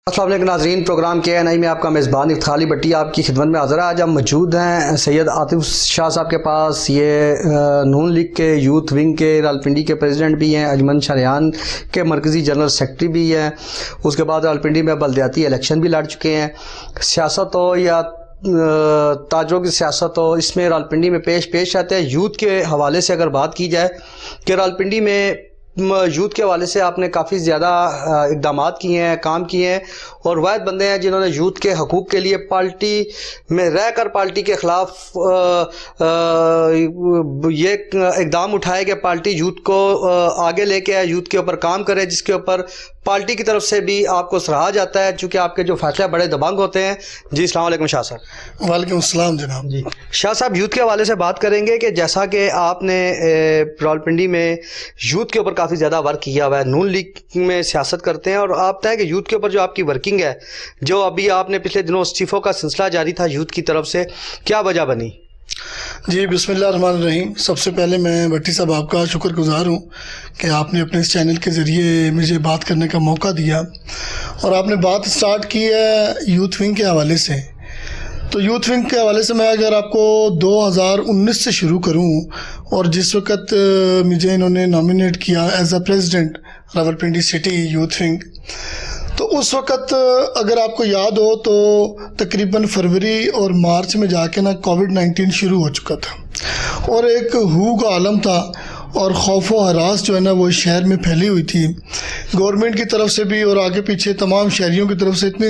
السلام علیکم ناظرین، پروگرام KNI میں آپ کا میزبان افتخار علی بٹی آپ کی خدمت میں حاضر ہے۔ آج ہم موجود ہیں سید عاطف شاہ صاحب کے پاس۔ یہ نون لیگ کے یوتھ ونگ کے راولپنڈی کے پریزیڈنٹ بھی ہیں، انجمن شریان کے مرکزی جنرل سیکرٹری بھی ہیں۔ اس کے بعد راولپنڈی میں بلدیاتی الیکشن بھی لڑ چکے ہیں۔ سیاست ہو یا تاجروں کی سیاست ہو، اس میں راولپنڈی میں پیش آتے ہیں۔ یوتھ کے حوالے سے اگر بات کی جائے کہ راولپنڈی میں یوتھ کے حوالے سے آپ نے کافی زیادہ اقدامات کیے ہیں، کام کیے ہیں، اور واحد بندے ہیں جنہوں نے یوتھ کے حقوق کے لیے پارٹی میں رہ کر پارٹی کے خلاف یہ اقدام اٹھائے کہ پارٹی یوتھ کو آگے لے کے آئے، یوتھ کے اوپر کام کرے، جس کے اوپر پارٹی کی طرف سے بھی آپ کو سراہا جاتا ہے، چونکہ آپ کے جو فیصلے بڑے دبنگ ہوتے ہیں۔ جی السلام علیکم شاہ صاحب۔ وعلیکم السلام جناب۔ جی شاہ صاحب، یوتھ کے حوالے سے بات کریں گے کہ جیسا کہ آپ نے راولپنڈی میں یوتھ کے اوپر کافی زیادہ ورک کیا ہوا ہے، نون لیگ میں سیاست کرتے ہیں، اور آپ بتائیں کہ یوتھ کے اوپر جو آپ کی ورکنگ ہے، جو ابھی آپ نے پچھلے دنوں استعفوں کا سلسلہ جاری تھا یوتھ کی طرف سے، کیا وجہ بنی؟ جی بسم اللہ الرحمن الرحیم۔ سب سے پہلے میں بٹی صاحب آپ کا شکر گزار ہوں کہ آپ نے اپنے اس چینل کے ذریعے مجھے بات کرنے کا موقع دیا، اور آپ نے بات سٹارٹ کی ہے یوتھ ونگ کے حوالے سے۔ تو یوتھ ونگ کے حوالے سے میں اگر آپ کو 2019 سے شروع کروں، اور جس وقت مجھے انہوں نے نامینیٹ کیا as a president Rawalpindi city youth wing, تو اس وقت اگر آپ کو یاد ہو تو تقریباً فروری اور مارچ میں جا کے کووڈ-19 شروع ہو چکا تھا، اور ایک ہو کا عالم تھا، اور خوف و ہراس جو ہے نا وہ شہر میں پھیلی ہوئی تھی۔ گورنمنٹ کی طرف سے بھی اور آگے پیچھے تمام شہریوں کی طرف سے اتنی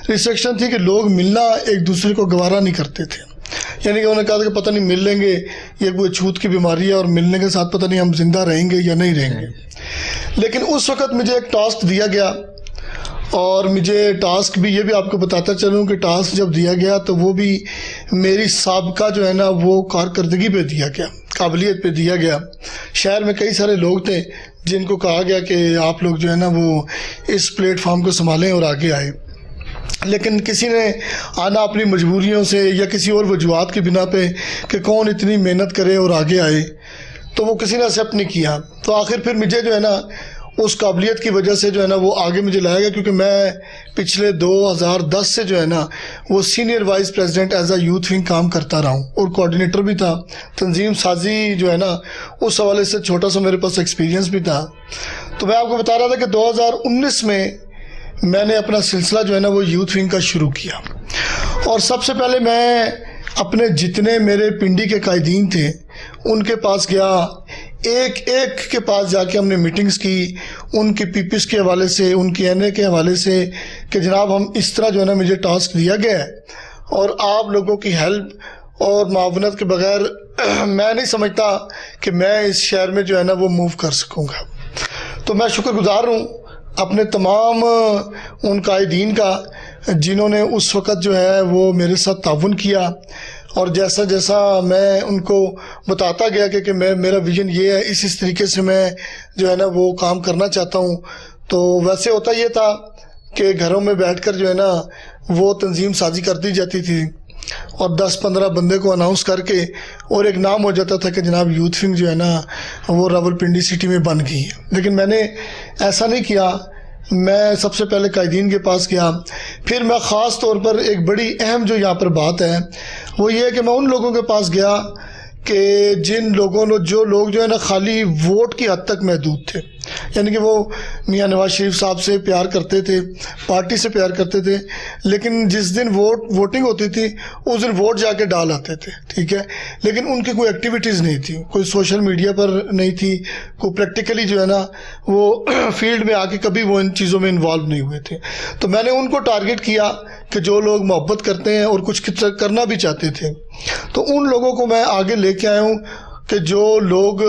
ریسٹرکشن تھی کہ لوگ ملنا ایک دوسرے کو گوارا نہیں کرتے تھے۔ یعنی کہ انہوں نے کہا تھا کہ پتہ نہیں مل لیں گے، یہ کوئی چھوت کی بیماری ہے، اور ملنے کے ساتھ پتہ نہیں ہم زندہ رہیں گے یا نہیں رہیں گے۔ لیکن اس وقت مجھے ایک ٹاسک دیا گیا، اور مجھے ٹاسک بھی یہ بھی آپ کو بتاتا چلوں کہ ٹاسک جب دیا گیا تو وہ بھی میری سابقہ جو ہے نا وہ کارکردگی پہ دیا گیا، قابلیت پہ دیا گیا۔ شہر میں کئی سارے لوگ تھے جن کو کہا گیا کہ آپ لوگ جو ہے نا وہ اس پلیٹ فارم کو سنبھالیں اور آگے آئے، لیکن کسی نے آنا اپنی مجبوریوں سے یا کسی اور وجوہات کی بنا پہ کہ کون اتنی محنت کرے اور آگے آئے، تو وہ کسی نے ایکسیپٹ نہیں کیا۔ تو آخر پھر مجھے جو ہے نا اس قابلیت کی وجہ سے جو ہے نا وہ آگے مجھے لایا گیا، کیونکہ میں پچھلے 2010 سے جو ہے نا وہ senior vice president as a youth wing کام کرتا رہا ہوں، اور کوآرڈینیٹر بھی تھا، تنظیم سازی جو ہے نا اس حوالے سے چھوٹا سا میرے پاس ایکسپیرینس بھی تھا۔ تو میں آپ کو بتا رہا تھا کہ 2019 میں نے اپنا سلسلہ جو ہے نا وہ یوتھ ونگ کا شروع کیا، اور سب سے پہلے میں اپنے جتنے میرے پنڈی کے قائدین تھے ان کے پاس گیا، ایک کے پاس جا کے ہم نے میٹنگز کی، ان کی پیپس کے حوالے سے، ان کی NA کے حوالے سے، کہ جناب ہم اس طرح جو ہے نا مجھے ٹاسک دیا گیا ہے، اور آپ لوگوں کی ہیلپ اور معاونت کے بغیر میں نہیں سمجھتا کہ میں اس شہر میں جو ہے نا وہ موو کر سکوں گا۔ تو میں شکر گزار ہوں اپنے تمام ان قائدین کا جنہوں نے اس وقت جو ہے وہ میرے ساتھ تعاون کیا، اور جیسا جیسا میں ان کو بتاتا گیا کہ میرا ویژن یہ ہے، اس طریقے سے میں جو ہے نا وہ کام کرنا چاہتا ہوں۔ تو ویسے ہوتا یہ تھا کہ گھروں میں بیٹھ کر جو ہے نا وہ تنظیم سازی کر دی جاتی تھی، اور 10-15 بندے کو اناؤنس کر کے اور ایک نام ہو جاتا تھا کہ جناب یوتھ ونگ جو ہے نا وہ راولپنڈی سٹی میں بن گئی ہے۔ لیکن میں نے ایسا نہیں کیا، میں سب سے پہلے قائدین کے پاس گیا، پھر میں خاص طور پر ایک بڑی اہم جو یہاں پر بات ہے وہ یہ ہے کہ میں ان لوگوں کے پاس گیا کہ جو لوگ جو ہے نا خالی ووٹ کی حد تک محدود تھے، یعنی کہ وہ میاں نواز شریف صاحب سے پیار کرتے تھے، پارٹی سے پیار کرتے تھے، لیکن جس دن ووٹنگ ہوتی تھی اس دن ووٹ جا کے ڈال آتے تھے، ٹھیک ہے، لیکن ان کی کوئی ایکٹیویٹیز نہیں تھی، کوئی سوشل میڈیا پر نہیں تھی، کوئی پریکٹیکلی جو ہے نا وہ فیلڈ میں آ کے کبھی وہ ان چیزوں میں انوالو نہیں ہوئے تھے۔ تو میں نے ان کو ٹارگٹ کیا کہ جو لوگ محبت کرتے ہیں اور کچھ کرنا بھی چاہتے تھے، تو ان لوگوں کو میں آگے لے کے آیا ہوں کہ جو لوگ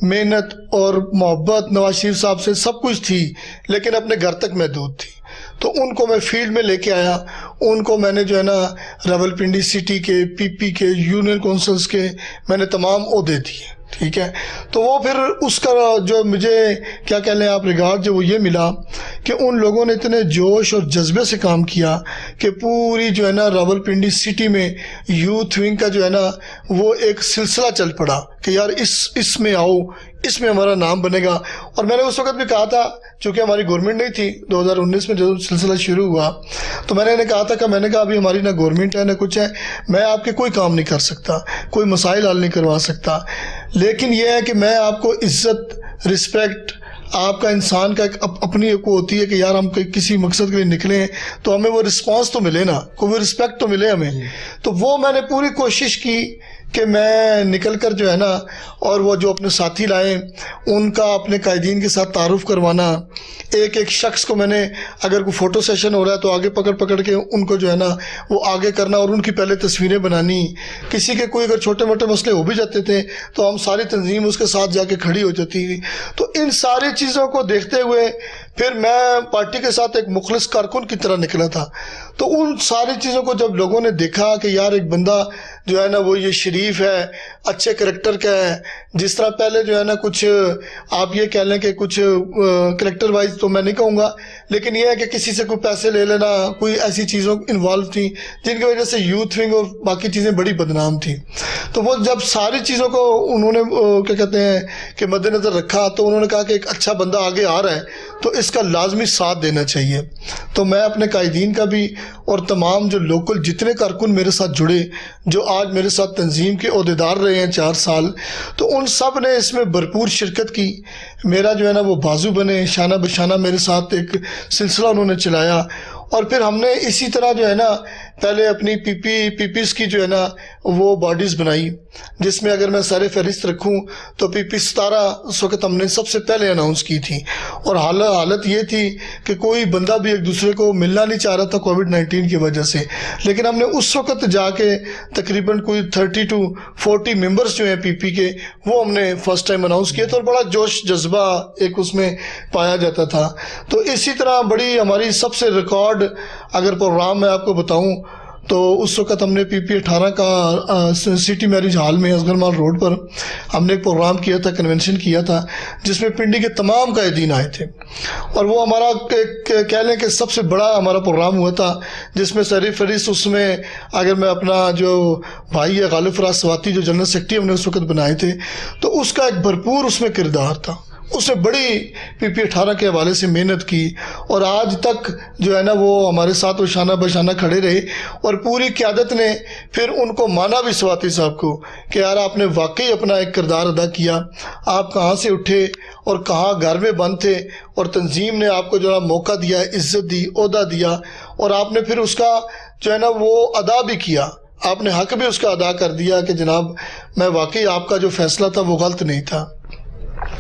محنت اور محبت نواز شریف صاحب سے سب کچھ تھی لیکن اپنے گھر تک محدود تھی، تو ان کو میں فیلڈ میں لے کے آیا، ان کو میں نے جو ہے نا راولپنڈی سٹی کے PP کے یونین کونسلز کے میں نے تمام عہدے دیے، ٹھیک ہے۔ تو وہ پھر اس کا جو مجھے کیا کہہ لیں آپ ریگارڈ جو وہ یہ ملا کہ ان لوگوں نے اتنے جوش اور جذبے سے کام کیا کہ پوری جو ہے نا راولپنڈی سٹی میں یوتھ ونگ کا جو ہے نا وہ ایک سلسلہ چل پڑا کہ یار اس میں آؤ, اس میں ہمارا نام بنے گا. اور میں نے اس وقت بھی کہا تھا, چونکہ ہماری گورنمنٹ نہیں تھی 2019 میں جب سلسلہ شروع ہوا, تو میں نے انہیں کہا تھا کہ میں نے کہا ابھی ہماری نہ گورنمنٹ ہے نہ کچھ ہے, میں آپ کے کوئی کام نہیں کر سکتا, کوئی مسائل حل نہیں کروا سکتا, لیکن یہ ہے کہ میں آپ کو عزت, رسپیکٹ, آپ کا انسان کا ایک اپنی ایک ہوتی ہے کہ یار ہم کسی مقصد کے لیے نکلے ہیں تو ہمیں وہ رسپانس تو ملے نا, کوئی رسپیکٹ تو ملے ہمیں. تو وہ میں نے پوری کوشش کی کہ میں نکل کر جو ہے نا, اور وہ جو اپنے ساتھی لائے ان کا اپنے قائدین کے ساتھ تعارف کروانا, ایک ایک شخص کو میں نے, اگر کوئی فوٹو سیشن ہو رہا ہے تو آگے پکڑ کے ان کو جو ہے نا وہ آگے کرنا, اور ان کی پہلے تصویریں بنانی. کسی کے کوئی اگر چھوٹے موٹے مسئلے ہو بھی جاتے تھے تو ہم ساری تنظیم اس کے ساتھ جا کے کھڑی ہو جاتی تھی. تو ان ساری چیزوں کو دیکھتے ہوئے پھر میں پارٹی کے ساتھ ایک مخلص کارکن کی طرح نکلا تھا. تو ان ساری چیزوں کو جب لوگوں نے دیکھا کہ یار ایک بندہ جو ہے نا وہ یہ شریف ہے, اچھے کریکٹر کا ہے, جس طرح پہلے جو ہے نا کچھ آپ یہ کہہ لیں کہ کچھ کریکٹر وائز تو میں نہیں کہوں گا, لیکن یہ ہے کہ کسی سے کوئی پیسے لے لینا, کوئی ایسی چیزوں انوالو تھیں جن کی وجہ سے یوتھ ونگ اور باقی چیزیں بڑی بدنام تھیں. تو وہ جب ساری چیزوں کو انہوں نے کیا کہتے ہیں کہ مد نظر رکھا, تو انہوں نے کہا کہ ایک اچھا بندہ آگے آ رہا ہے تو اس کا لازمی ساتھ دینا چاہیے. تو میں اپنے قائدین کا بھی اور تمام جو لوکل جتنے کارکن میرے ساتھ جڑے, جو آج میرے ساتھ تنظیم کے عہدیدار رہے ہیں 4 سال, تو ان سب نے اس میں بھرپور شرکت کی. میرا جو ہے نا وہ بازو بنے, شانہ بشانہ میرے ساتھ ایک سلسلہ انہوں نے چلایا. اور پھر ہم نے اسی طرح جو ہے نا پہلے اپنی پی پیز کی جو ہے نا وہ باڈیز بنائی, جس میں اگر میں سارے فہرست رکھوں تو پی 17 اس وقت ہم نے سب سے پہلے اناؤنس کی تھی. اور حالت یہ تھی کہ کوئی بندہ بھی ایک دوسرے کو ملنا نہیں چاہ رہا تھا کووڈ-19 کی وجہ سے, لیکن ہم نے اس وقت جا کے تقریباً کوئی 30 to 40 ممبرز جو ہیں پی کے, وہ ہم نے فرسٹ ٹائم اناؤنس کیے تھے, اور بڑا جوش جذبہ ایک اس میں پایا جاتا تھا. تو اسی طرح بڑی ہماری سب سے ریکارڈ اگر پروگرام میں آپ کو بتاؤں تو اس وقت ہم نے پی 18 کا سٹی میرج ہال میں اصغر مال روڈ پر ہم نے ایک پروگرام کیا تھا, کنونشن کیا تھا, جس میں پنڈی کے تمام قائدین آئے تھے. اور وہ ہمارا ایک کہہ لیں کہ سب سے بڑا ہمارا پروگرام ہوا تھا, جس میں سر فہرست اس میں اگر میں اپنا جو بھائی ہے غالب فراز سواتی جو جنرل سیکرٹری ہم نے اس وقت بنائے تھے, تو اس کا ایک بھرپور اس میں کردار تھا. اس نے بڑی پی 18 کے حوالے سے محنت کی, اور آج تک جو ہے نا وہ ہمارے ساتھ وہ شانہ بشانہ کھڑے رہے. اور پوری قیادت نے پھر ان کو مانا بھی سواتی صاحب کو کہ یار آپ نے واقعی اپنا ایک کردار ادا کیا, آپ کہاں سے اٹھے اور کہاں گھر میں بند تھے, اور تنظیم نے آپ کو جو ہے موقع دیا, عزت دی, عہدہ دیا, اور آپ نے پھر اس کا جو ہے نا وہ ادا بھی کیا, آپ نے حق بھی اس کا ادا کر دیا کہ جناب میں واقعی آپ کا جو فیصلہ تھا وہ غلط نہیں تھا.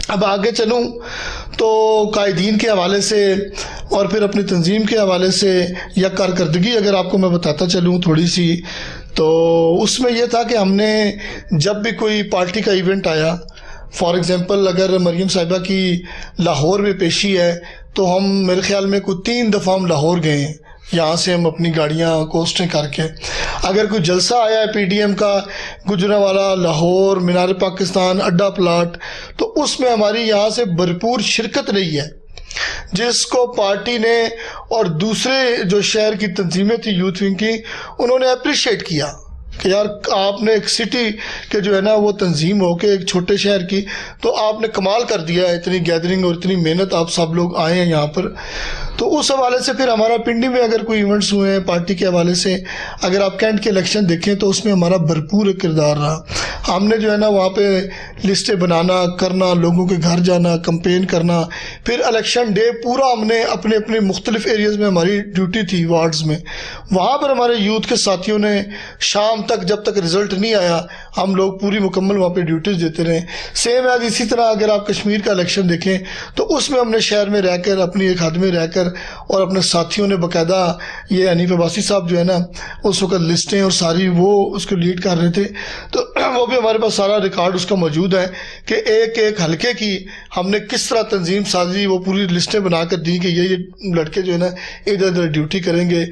اب آگے چلوں تو قائدین کے حوالے سے اور پھر اپنی تنظیم کے حوالے سے یا کارکردگی اگر آپ کو میں بتاتا چلوں تھوڑی سی, تو اس میں یہ تھا کہ ہم نے جب بھی کوئی پارٹی کا ایونٹ آیا, فار ایگزامپل اگر مریم صاحبہ کی لاہور میں پیشی ہے تو ہم میرے خیال میں کوئی 3 دفعہ ہم لاہور گئے ہیں, یہاں سے ہم اپنی گاڑیاں کوسٹیں کر کے. اگر کوئی جلسہ آیا ہے پی ڈی ایم کا گجرانوالہ, لاہور, مینار پاکستان, اڈا پلاٹ, تو اس میں ہماری یہاں سے بھرپور شرکت رہی ہے, جس کو پارٹی نے اور دوسرے جو شہر کی تنظیمیں تھیں یوتھ ونگ کی, انہوں نے اپریشیٹ کیا کہ یار آپ نے ایک سٹی کے جو ہے نا وہ تنظیم ہو کے ایک چھوٹے شہر کی, تو آپ نے کمال کر دیا ہے, اتنی گیدرنگ اور اتنی محنت آپ سب لوگ آئے ہیں یہاں پر. تو اس حوالے سے پھر ہمارا پنڈی میں اگر کوئی ایونٹس ہوئے ہیں پارٹی کے حوالے سے, اگر آپ کینٹ کے الیکشن دیکھیں تو اس میں ہمارا بھرپور کردار رہا. ہم نے جو ہے نا وہاں پہ لسٹیں بنانا, کرنا, لوگوں کے گھر جانا, کمپین کرنا, پھر الیکشن ڈے پورا ہم نے اپنے اپنے مختلف ایریاز میں ہماری ڈیوٹی تھی وارڈز میں, وہاں پر ہمارے یوتھ کے ساتھیوں نے شام تک جب تک رزلٹ نہیں آیا ہم لوگ پوری مکمل وہاں پہ ڈیوٹیز دیتے رہے. سیم ہے اسی طرح اگر آپ کشمیر کا الیکشن دیکھیں تو اس میں ہم نے شہر میں رہ کر اپنی ایک حد میں رہ کر اور اپنے ساتھیوں نے باقاعدہ, یہ حنیف عباسی صاحب جو ہے نا اس وقت لسٹیں اور ساری وہ اس کو لیڈ کر رہے تھے, تو وہ بھی ہمارے پاس سارا ریکارڈ اس کا موجود ہے کہ ایک ایک حلقے کی ہم نے کس طرح تنظیم سازی, وہ پوری لسٹیں بنا کر دی کہ یہ لڑکے جو ہے نا ادھر ادھر ڈیوٹی کریں گے.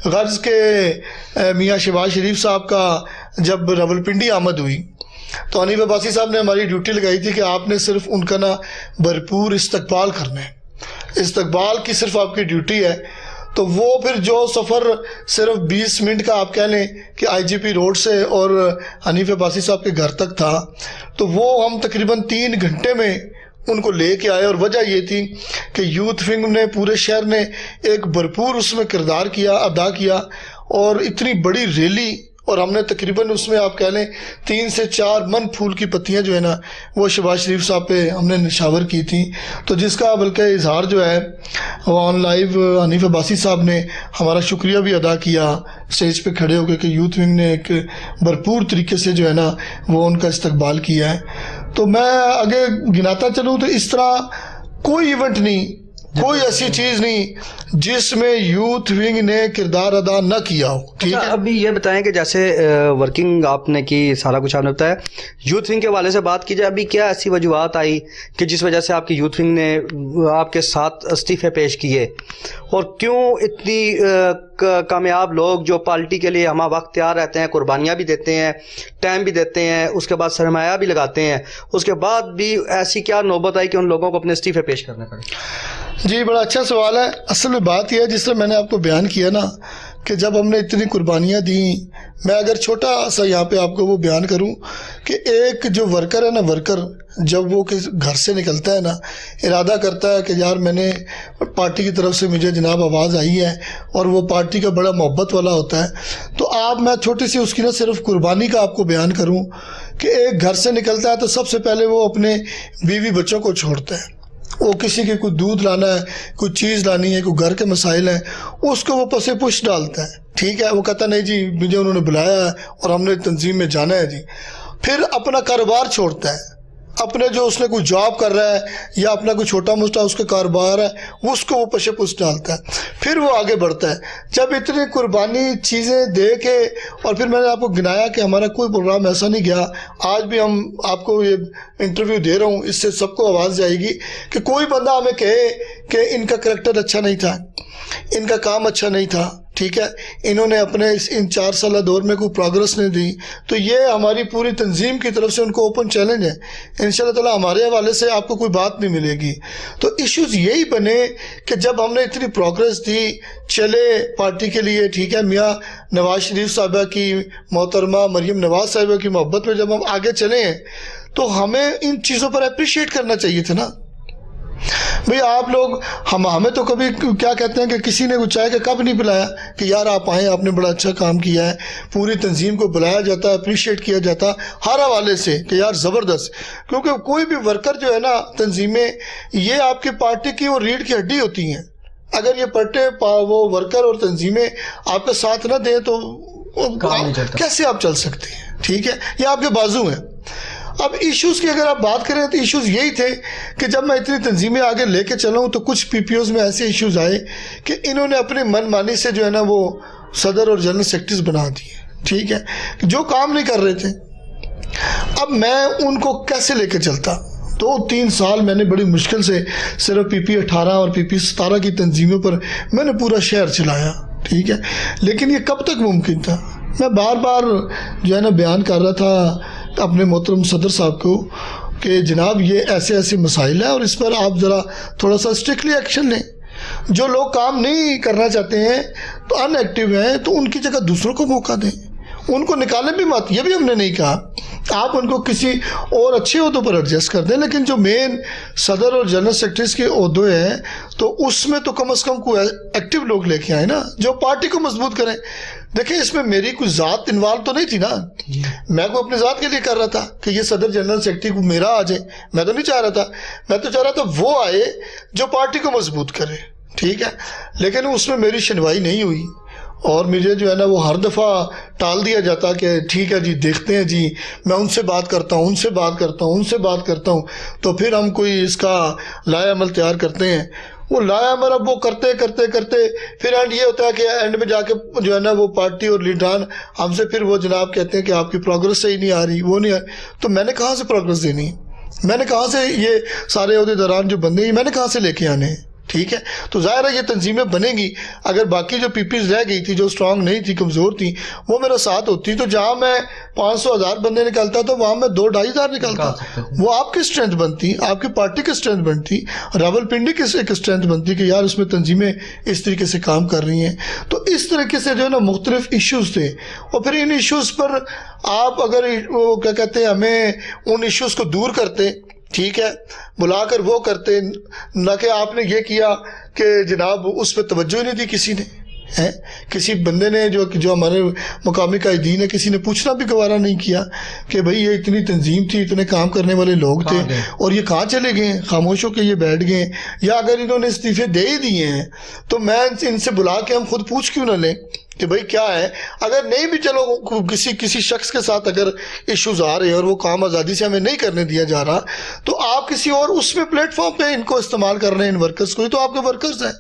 غرض کے میاں شہباز شریف صاحب کا جب راولپنڈی آمد ہوئی تو حنیف عباسی صاحب نے ہماری ڈیوٹی لگائی تھی کہ آپ نے صرف ان کا نا بھرپور استقبال کرنا ہے, استقبال کی صرف آپ کی ڈیوٹی ہے. تو وہ پھر جو سفر صرف 20 منٹ کا آپ کہہ لیں کہ آئی جی پی روڈ سے اور حنیف عباسی صاحب کے گھر تک تھا، تو وہ ہم تقریباً 3 گھنٹے میں ان کو لے کے آئے. اور وجہ یہ تھی کہ یوتھ ونگ نے، پورے شہر نے ایک بھرپور اس میں کردار ادا کیا، اور اتنی بڑی ریلی، اور ہم نے تقریباً اس میں آپ کہہ لیں 3 سے 4 من پھول کی پتیاں جو ہے نا وہ شہباز شریف صاحب پہ ہم نے نشاور کی تھیں. تو جس کا بلکہ اظہار جو ہے وہ آن لائیو حنیف عباسی صاحب نے ہمارا شکریہ بھی ادا کیا اسٹیج پہ کھڑے ہو کے کہ یوتھ ونگ نے ایک بھرپور طریقے سے جو ہے نا وہ ان کا استقبال کیا ہے. تو میں آگے گناتا چلوں تو اس طرح کوئی ایونٹ نہیں، کوئی ایسی چیز نہیں جس میں یوتھ ونگ نے کردار ادا نہ کیا ہو. ٹھیک ہے، ابھی یہ بتائیں کہ جیسے ورکنگ آپ نے کی، سارا کچھ آپ نے بتایا، یوتھ ونگ کے حوالے سے بات کی جائے، ابھی کیا ایسی وجوہات آئی کہ جس وجہ سے آپ کی یوتھ ونگ نے آپ کے ساتھ استعفے پیش کیے، اور کیوں اتنی کامیاب لوگ جو پارٹی کے لیے ہمہ وقت تیار رہتے ہیں، قربانیاں بھی دیتے ہیں، ٹائم بھی دیتے ہیں، اس کے بعد سرمایہ بھی لگاتے ہیں، اس کے بعد بھی ایسی کیا نوبت آئی کہ ان لوگوں کو اپنے استعفے پیش کرنے پڑے؟ جی بڑا اچھا سوال ہے. اصل میں بات یہ ہے جس طرح میں نے آپ کو بیان کیا نا کہ جب ہم نے اتنی قربانیاں دیں، میں اگر چھوٹا سا یہاں پہ آپ کو وہ بیان کروں کہ ایک جو ورکر ہے نا، ورکر جب وہ گھر سے نکلتا ہے نا، ارادہ کرتا ہے کہ یار میں نے پارٹی کی طرف سے مجھے جناب آواز آئی ہے، اور وہ پارٹی کا بڑا محبت والا ہوتا ہے، تو میں چھوٹی سی اس کی نہ صرف قربانی کا آپ کو بیان کروں کہ ایک گھر سے نکلتا ہے تو سب سے پہلے وہ اپنے بیوی بچوں کو چھوڑتا ہے. وہ کسی کے کوئی دودھ لانا ہے، کوئی چیز لانی ہے، کوئی گھر کے مسائل ہیں، اس کو وہ پسے پش ڈالتا ہے. ٹھیک ہے، وہ کہتا نہیں جی مجھے انہوں نے بلایا ہے اور ہم نے تنظیم میں جانا ہے جی. پھر اپنا کاروبار چھوڑتا ہے، اپنے جو اس نے کوئی جاب کر رہا ہے یا اپنا کوئی چھوٹا موٹا اس کا کاروبار ہے اس کو وہ پشے پش ڈالتا ہے، پھر وہ آگے بڑھتا ہے. جب اتنی قربانی چیزیں دے کے، اور پھر میں نے آپ کو گنایا کہ ہمارا کوئی پروگرام ایسا نہیں گیا، آج بھی ہم آپ کو یہ انٹرویو دے رہا ہوں، اس سے سب کو آواز جائے گی کہ کوئی بندہ ہمیں کہے کہ ان کا کریکٹر اچھا نہیں تھا، ان کا کام اچھا نہیں تھا، ٹھیک ہے، انہوں نے اپنے ان 4 سالہ دور میں کوئی پروگرس نہیں دی، تو یہ ہماری پوری تنظیم کی طرف سے ان کو اوپن چیلنج ہے. انشاءاللہ تعالی ہمارے حوالے سے آپ کو کوئی بات نہیں ملے گی. تو ایشوز یہی بنے کہ جب ہم نے اتنی پروگرس دی، چلے پارٹی کے لیے، ٹھیک ہے، میاں نواز شریف صاحبہ کی، محترمہ مریم نواز صاحبہ کی محبت میں جب ہم آگے چلے ہیں تو ہمیں ان چیزوں پر اپریشیٹ کرنا چاہیے تھا نا. بھئی آپ لوگ ہمیں تو کبھی کیا کہتے ہیں کہ کسی نے کچھ چاہے کہ کب نہیں بلایا کہ یار آپ آئیں، آپ نے بڑا اچھا کام کیا ہے، پوری تنظیم کو بلایا جاتا ہے، اپریشیٹ کیا جاتا ہر حوالے سے کہ یار زبردست. کیونکہ کوئی بھی ورکر جو ہے نا تنظیمیں، یہ آپ کی پارٹی کی وہ ریڑھ کی ہڈی ہوتی ہیں. اگر یہ وہ ورکر اور تنظیمیں آپ کا ساتھ نہ دیں تو کیسے آپ چل سکتے ہیں؟ ٹھیک ہے، یہ آپ کے بازو ہیں. اب ایشوز کی اگر آپ بات کریں تو ایشوز یہی تھے کہ جب میں اتنی تنظیمیں آگے لے کے چلا ہوں تو کچھ پی پی اوز میں ایسے ایشوز آئے کہ انہوں نے اپنی من مانی سے جو ہے نا وہ صدر اور جنرل سیکرٹریز بنا دیے. ٹھیک ہے، جو کام نہیں کر رہے تھے. اب میں ان کو کیسے لے کے چلتا؟ 2-3 سال میں نے بڑی مشکل سے صرف پی پی 18 اور پی پی 17 کی تنظیموں پر میں نے پورا شہر چلایا. ٹھیک ہے، لیکن یہ کب تک ممکن تھا؟ میں بار بار جو ہے نا بیان کر رہا تھا اپنے محترم صدر صاحب کو کہ جناب یہ ایسے ایسے مسائل ہیں اور اس پر آپ ذرا تھوڑا سا اسٹرکٹلی ایکشن لیں. جو لوگ کام نہیں کرنا چاہتے ہیں تو ان ایکٹیو ہیں تو ان کی جگہ دوسروں کو موقع دیں، ان کو نکالیں بھی مت. یہ بھی ہم نے نہیں کہا، آپ ان کو کسی اور اچھے عہدوں پر ایڈجسٹ کر دیں، لیکن جو مین صدر اور جنرل سیکرٹریز کے عہدے ہیں تو اس میں تو کم از کم کوئی ایکٹیو لوگ لے کے آئیں نا جو پارٹی کو مضبوط کریں. دیکھیں اس میں میری کوئی ذات انوالو تو نہیں تھی نا، میں کو اپنی ذات کے لیے کر رہا تھا کہ یہ صدر جنرل سیکرٹری کو میرا آ جائے. میں تو نہیں چاہ رہا تھا، میں تو چاہ رہا تھا وہ آئے جو پارٹی کو مضبوط کرے. ٹھیک ہے، لیکن اس میں میری شنوائی نہیں ہوئی اور مجھے جو ہے نا وہ ہر دفعہ ٹال دیا جاتا کہ ٹھیک ہے جی دیکھتے ہیں جی، میں ان سے بات کرتا ہوں، ان سے بات کرتا ہوں، ان سے بات کرتا ہوں، تو پھر ہم کوئی اس کا لائے عمل تیار کرتے ہیں. وہ لایا عمل اب وہ کرتے کرتے کرتے پھر اینڈ یہ ہوتا ہے کہ اینڈ میں جا کے جو ہے نا وہ پارٹی اور لیڈران ہم سے پھر وہ جناب کہتے ہیں کہ آپ کی پروگرس صحیح نہیں آ رہی، وہ نہیں آ رہی. تو میں نے کہاں سے پروگرس دینی؟ میں نے کہاں سے یہ سارے عہدیداران جو بندے ہیں میں نے کہاں سے لے کے آنے ہیں؟ ٹھیک ہے. تو ظاہر ہے یہ تنظیمیں بنیں گی. اگر باقی جو پی پیز رہ گئی تھی جو اسٹرانگ نہیں تھی کمزور تھی وہ میرا ساتھ ہوتی تو جہاں میں 500,000 بندے نکلتا تو وہاں میں 2-2,500 نکلتا. وہ آپ کی اسٹرینتھ بنتی, آپ کی پارٹی کی اسٹرینتھ بنتی, راولپنڈی کی ایک اسٹرینتھ بنتی کہ یار اس میں تنظیمیں اس طریقے سے کام کر رہی ہیں. تو اس طریقے سے جو ہے نا مختلف ایشوز تھے اور پھر ان ایشوز پر آپ اگر وہ کیا کہتے ہیں ہمیں ان ایشوز کو دور کرتے, ٹھیک ہے, بلا کر وہ کرتے, نہ کہ آپ نے یہ کیا کہ جناب اس پہ توجہ ہی نہیں دی کسی نے. کسی بندے نے جو ہمارے مقامی قائدین ہے کسی نے پوچھنا بھی گوارا نہیں کیا کہ بھئی یہ اتنی تنظیم تھی, اتنے کام کرنے والے لوگ تھے اور یہ کہاں چلے گئے, خاموش ہو کے یہ بیٹھ گئے, یا اگر انہوں نے استعفے دے ہی دیے ہیں تو میں ان سے بلا کے ہم خود پوچھ کیوں نہ لیں کہ بھئی کیا ہے. اگر نہیں بھی چلو کسی شخص کے ساتھ اگر ایشوز آ رہے ہیں اور وہ کام آزادی سے ہمیں نہیں کرنے دیا جا رہا تو آپ کسی اور اس میں پلیٹ فارم پہ ان کو استعمال کر رہے ہیں, ان ورکرز کو, تو آپ کے ورکرز ہیں.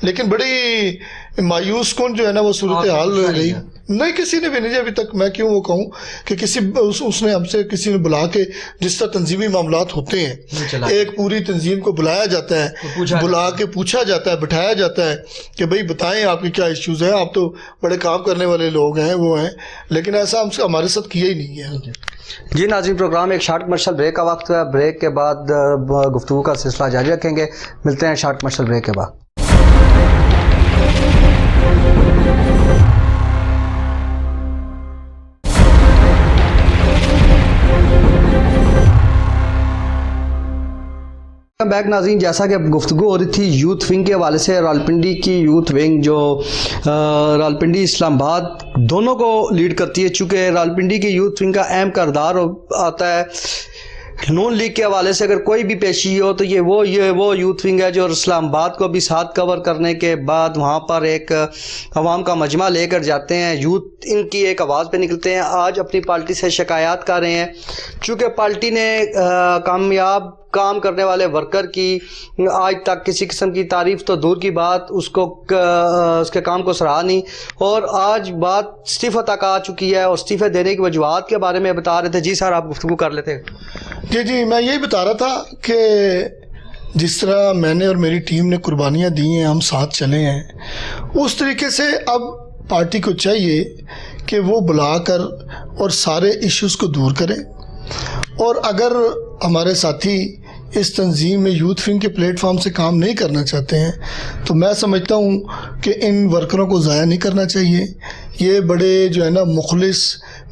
لیکن بڑی مایوس کن جو ہے نا وہ صورتحال رہی. نہیں کسی نے بھی نہیں, ابھی تک میں کیوں وہ کہوں کہ اس نے ہم سے کسی نے بلا کے, جس طرح تنظیمی معاملات ہوتے ہیں ایک پوری تنظیم کو بلایا جاتا ہے, بلا کے پوچھا جاتا ہے, بٹھایا جاتا ہے کہ بھئی بتائیں آپ کی کیا ایشوز ہیں, آپ تو بڑے کام کرنے والے لوگ ہیں وہ ہیں, لیکن ایسا ہمارے ساتھ کیا ہی نہیں ہے. جی ناظرین, پروگرام ایک شارٹ کمرشل بریک کا وقت ہے. بریک کے بعد گفتگو کا سلسلہ جاری رکھیں گے. ملتے ہیں شارٹ کمرشل بریک کے بعد. بیک ناظرین, جیسا کہ گفتگو ہو رہی تھی یوتھ ونگ کے حوالے سے, راولپنڈی کی یوتھ ونگ جو راولپنڈی اسلام آباد دونوں کو لیڈ کرتی ہے, چونکہ راولپنڈی کی یوتھ ونگ کا اہم کردار آتا ہے نون لیگ کے حوالے سے. اگر کوئی بھی پیشی ہو تو یہ وہ یوتھ ونگ ہے جو اسلام آباد کو بھی ساتھ کور کرنے کے بعد وہاں پر ایک عوام کا مجمع لے کر جاتے ہیں. یوتھ ان کی ایک آواز پہ نکلتے ہیں, آج اپنی پارٹی سے شکایات کر رہے ہیں چونکہ پارٹی نے کامیاب کام کرنے والے ورکر کی آج تک کسی قسم کی تعریف تو دور کی بات, اس کے کام کو سراہا نہیں, اور آج بات استعفے تک آ چکی ہے اور استعفے دینے کی وجوہات کے بارے میں بتا رہے تھے. جی سر, آپ گفتگو کر لیتے. جی میں یہی بتا رہا تھا کہ جس طرح میں نے اور میری ٹیم نے قربانیاں دی ہیں, ہم ساتھ چلے ہیں, اس طریقے سے اب پارٹی کو چاہیے کہ وہ بلا کر اور سارے ایشوز کو دور کرے. اور اگر ہمارے ساتھی اس تنظیم میں یوتھ ونگ کے پلیٹ فارم سے کام نہیں کرنا چاہتے ہیں تو میں سمجھتا ہوں کہ ان ورکروں کو ضائع نہیں کرنا چاہیے. یہ بڑے جو ہے نا مخلص,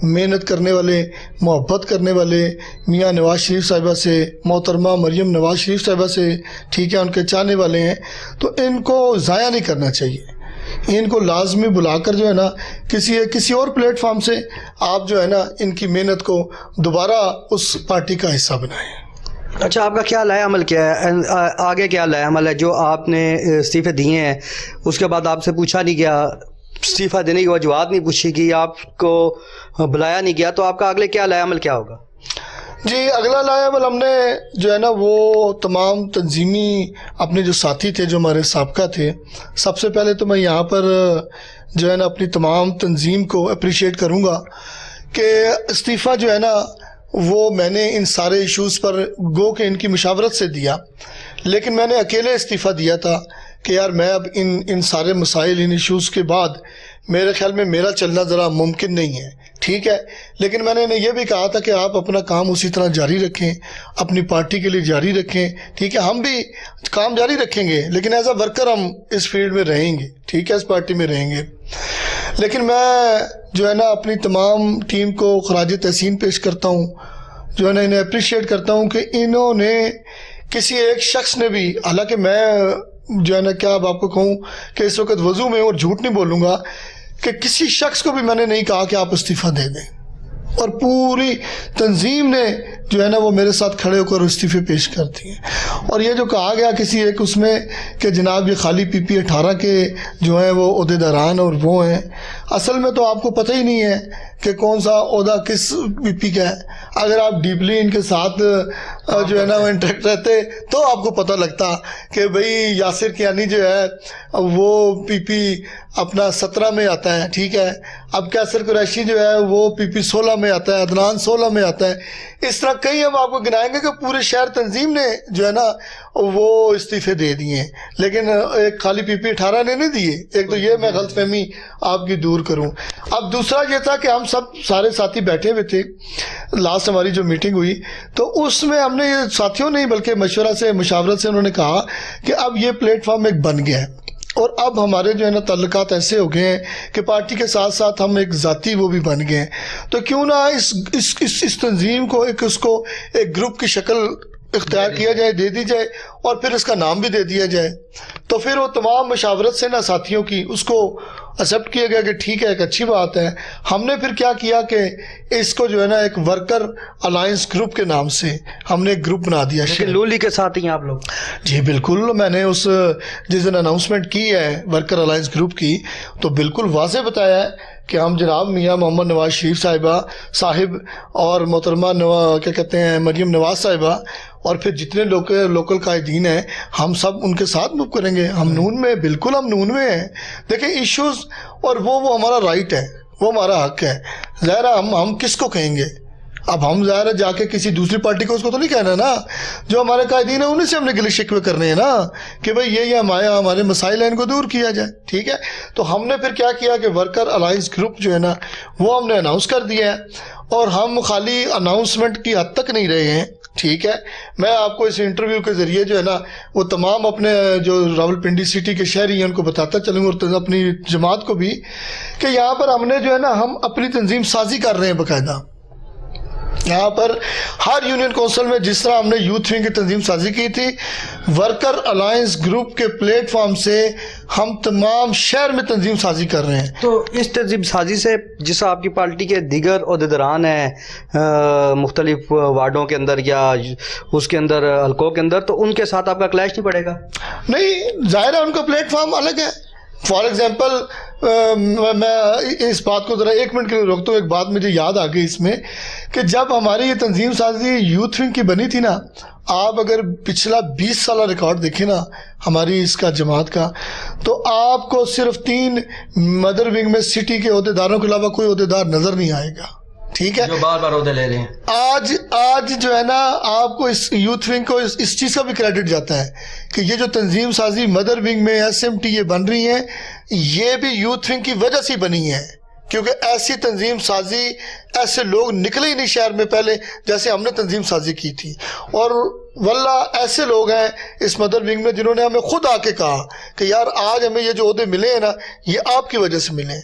محنت کرنے والے, محبت کرنے والے, میاں نواز شریف صاحبہ سے, محترمہ مریم نواز شریف صاحبہ سے, ٹھیک ہے, ان کے چاہنے والے ہیں, تو ان کو ضائع نہیں کرنا چاہیے. ان کو لازمی بلا کر جو ہے نا کسی اور پلیٹ فارم سے آپ جو ہے نا ان کی محنت کو دوبارہ اس پارٹی کا حصہ بنائیں. اچھا, آپ کا کیا لائے عمل کیا ہے, آگے کیا لائے عمل ہے؟ جو آپ نے استعفے دیے ہیں اس کے بعد آپ سے پوچھا نہیں گیا, استعفیٰ دینے کی وجوہات نہیں پوچھی گئی, آپ کو بلایا نہیں گیا, تو آپ کا اگلے کیا لائے عمل کیا ہوگا؟ جی اگلا لائے عمل ہم نے جو ہے نا وہ تمام تنظیمی اپنے جو ساتھی تھے جو ہمارے سابقہ تھے, سب سے پہلے تو میں یہاں پر جو ہے نا اپنی تمام تنظیم کو اپریشیٹ کروں گا کہ استعفیٰ جو ہے نا وہ میں نے ان سارے ایشوز پر گو کہ ان کی مشاورت سے دیا, لیکن میں نے اکیلے استعفیٰ دیا تھا کہ یار میں اب ان سارے مسائل, ان ایشوز کے بعد میرے خیال میں میرا چلنا ذرا ممکن نہیں ہے, ٹھیک ہے. لیکن میں نے انہیں یہ بھی کہا تھا کہ آپ اپنا کام اسی طرح جاری رکھیں, اپنی پارٹی کے لیے جاری رکھیں, ٹھیک ہے. ہم بھی کام جاری رکھیں گے لیکن ایز اے ورکر ہم اس فیلڈ میں رہیں گے, ٹھیک ہے, اس پارٹی میں رہیں گے. لیکن میں جو ہے نا اپنی تمام ٹیم کو خراج تحسین پیش کرتا ہوں, جو ہے نا انہیں اپریشیٹ کرتا ہوں کہ انہوں نے کسی ایک شخص نے بھی, حالانکہ میں جو ہے نا کیا اب آپ کو کہوں کہ اس وقت وضو میں اور جھوٹ نہیں بولوں گا کہ کسی شخص کو بھی میں نے نہیں کہا کہ آپ استعفیٰ دے دیں, اور پوری تنظیم نے جو ہے نا وہ میرے ساتھ کھڑے ہو کر استعفے پیش کرتی ہیں. اور یہ جو کہا گیا کسی ایک اس میں کہ جناب یہ خالی پی پی 18 کے جو ہیں وہ عہدیداران اور وہ ہیں, اصل میں تو آپ کو پتہ ہی نہیں ہے کہ کون سا عہدہ کس پی پی کا ہے. اگر آپ ڈیپلی ان کے ساتھ جو ہے نا وہ انٹریکٹ رہتے تو آپ کو پتہ لگتا کہ بھئی یاسر کیانی جو ہے وہ پی پی اپنا 17 میں آتا ہے, ٹھیک ہے. اب کیسر قریشی جو ہے وہ پی پی 16 میں آتا ہے, عدنان 16 میں آتا ہے. اس طرح کئی ہم آپ کو گنائیں گے کہ پورے شہر تنظیم نے جو ہے نا وہ استعفے دے دیے، لیکن ایک خالی پی پی 18 نے نہیں دیے. ایک تو یہ میں غلط فہمی آپ کی دور کروں. اب دوسرا یہ تھا کہ ہم سب سارے ساتھی بیٹھے ہوئے تھے، لاسٹ ہماری جو میٹنگ ہوئی تو اس میں ہم نے ساتھیوں نہیں بلکہ مشورہ سے مشاورت سے انہوں نے کہا کہ اب یہ پلیٹ فارم ایک بن گیا ہے، اور اب ہمارے جو ہے نا تعلقات ایسے ہو گئے ہیں کہ پارٹی کے ساتھ ساتھ ہم ایک ذاتی وہ بھی بن گئے ہیں، تو کیوں نہ اس تنظیم کو ایک گروپ کی شکل اختیار کیا جائے، دے دی جائے، اور پھر اس کا نام بھی دے دیا جائے. تو پھر وہ تمام مشاورت سے نا ساتھیوں کی اس کو ایکسیپٹ کیا گیا کہ ٹھیک ہے، ایک اچھی بات ہے. ہم نے پھر کیا کیا کہ اس کو جو ہے نا ایک ورکر الائنس گروپ کے نام سے ہم نے ایک گروپ بنا دیا. نون لیگ کے ساتھ ہی آپ لوگ؟ جی بالکل. میں نے جس دن اناؤنسمنٹ کی ہے ورکر الائنس گروپ کی تو بالکل واضح بتایا ہے کہ ہم جناب میاں محمد نواز شریف صاحب اور محترمہ کیا کہتے ہیں مریم نواز صاحبہ اور پھر جتنے لوکل قائدین ہیں ہم سب ان کے ساتھ موو کریں گے. ہم نون میں بالکل ہم نون میں ہیں. دیکھیں ایشوز اور وہ ہمارا رائٹ ہے، وہ ہمارا حق ہے. ظاہر ہے ہم کس کو کہیں گے؟ اب ہم ظاہر ہے جا کے کسی دوسری پارٹی کو اس کو تو نہیں کہنا نا. جو ہمارے قائدین ہیں انہیں سے ہم نے گلے شکوے کرنے ہیں نا کہ بھئی یہ ہمارے مسائل ہیں، ان کو دور کیا جائے. ٹھیک ہے، تو ہم نے پھر کیا کیا کہ ورکر الائنس گروپ جو ہے نا وہ ہم نے اناؤنس کر دیا ہے، اور ہم خالی اناؤنسمنٹ کی حد تک نہیں رہے ہیں. ٹھیک ہے، میں آپ کو اس انٹرویو کے ذریعے جو ہے نا وہ تمام اپنے جو راولپنڈی سٹی کے شہری ہیں ان کو بتاتا چلوں گا، اور اپنی جماعت کو بھی، کہ یہاں پر ہم نے جو ہے نا ہم اپنی تنظیم سازی کر رہے ہیں باقاعدہ. یہاں پر ہر یونین کونسل میں جس طرح ہم نے یوتھ ونگ کی تنظیم سازی کی تھی، ورکر الائنس گروپ کے پلیٹ فارم سے ہم تمام شہر میں تنظیم سازی کر رہے ہیں. تو اس تنظیم سازی سے جس آپ کی پارٹی کے دیگر عہدیداران ہیں مختلف وارڈوں کے اندر یا اس کے اندر حلقوں کے اندر، تو ان کے ساتھ آپ کا کلیش نہیں پڑے گا؟ نہیں، ظاہر ہے ان کا پلیٹ فارم الگ ہے. فار ایگزامپل میں اس بات کو ذرا ایک منٹ کے لیے روکتا ہوں. ایک بات مجھے یاد آ گئی اس میں کہ جب ہماری یہ تنظیم سازی یوتھ ونگ کی بنی تھی نا، آپ اگر پچھلا 20 سالہ ریکارڈ دیکھیں نا ہماری اس کا جماعت کا، تو آپ کو صرف 3 مدر ونگ میں سٹی کے عہدیداروں کے علاوہ کوئی عہدیدار نظر نہیں آئے گا. ٹھیک ہے، جو بار بار عہدے لے رہے ہیں. آج جو ہے نا آپ کو اس یوتھ ونگ کو اس چیز کا بھی کریڈٹ جاتا ہے کہ یہ جو تنظیم سازی مدر ونگ میں SMT یہ بن رہی ہیں، یہ بھی یوتھ ونگ کی وجہ سے بنی ہے، کیونکہ ایسی تنظیم سازی ایسے لوگ نکلے ہی نہیں شہر میں پہلے جیسے ہم نے تنظیم سازی کی تھی. اور واللہ ایسے لوگ ہیں اس مدر ونگ میں جنہوں نے ہمیں خود آ کے کہا کہ یار آج ہمیں یہ جو عہدے ملے ہیں نا یہ آپ کی وجہ سے ملے ہیں.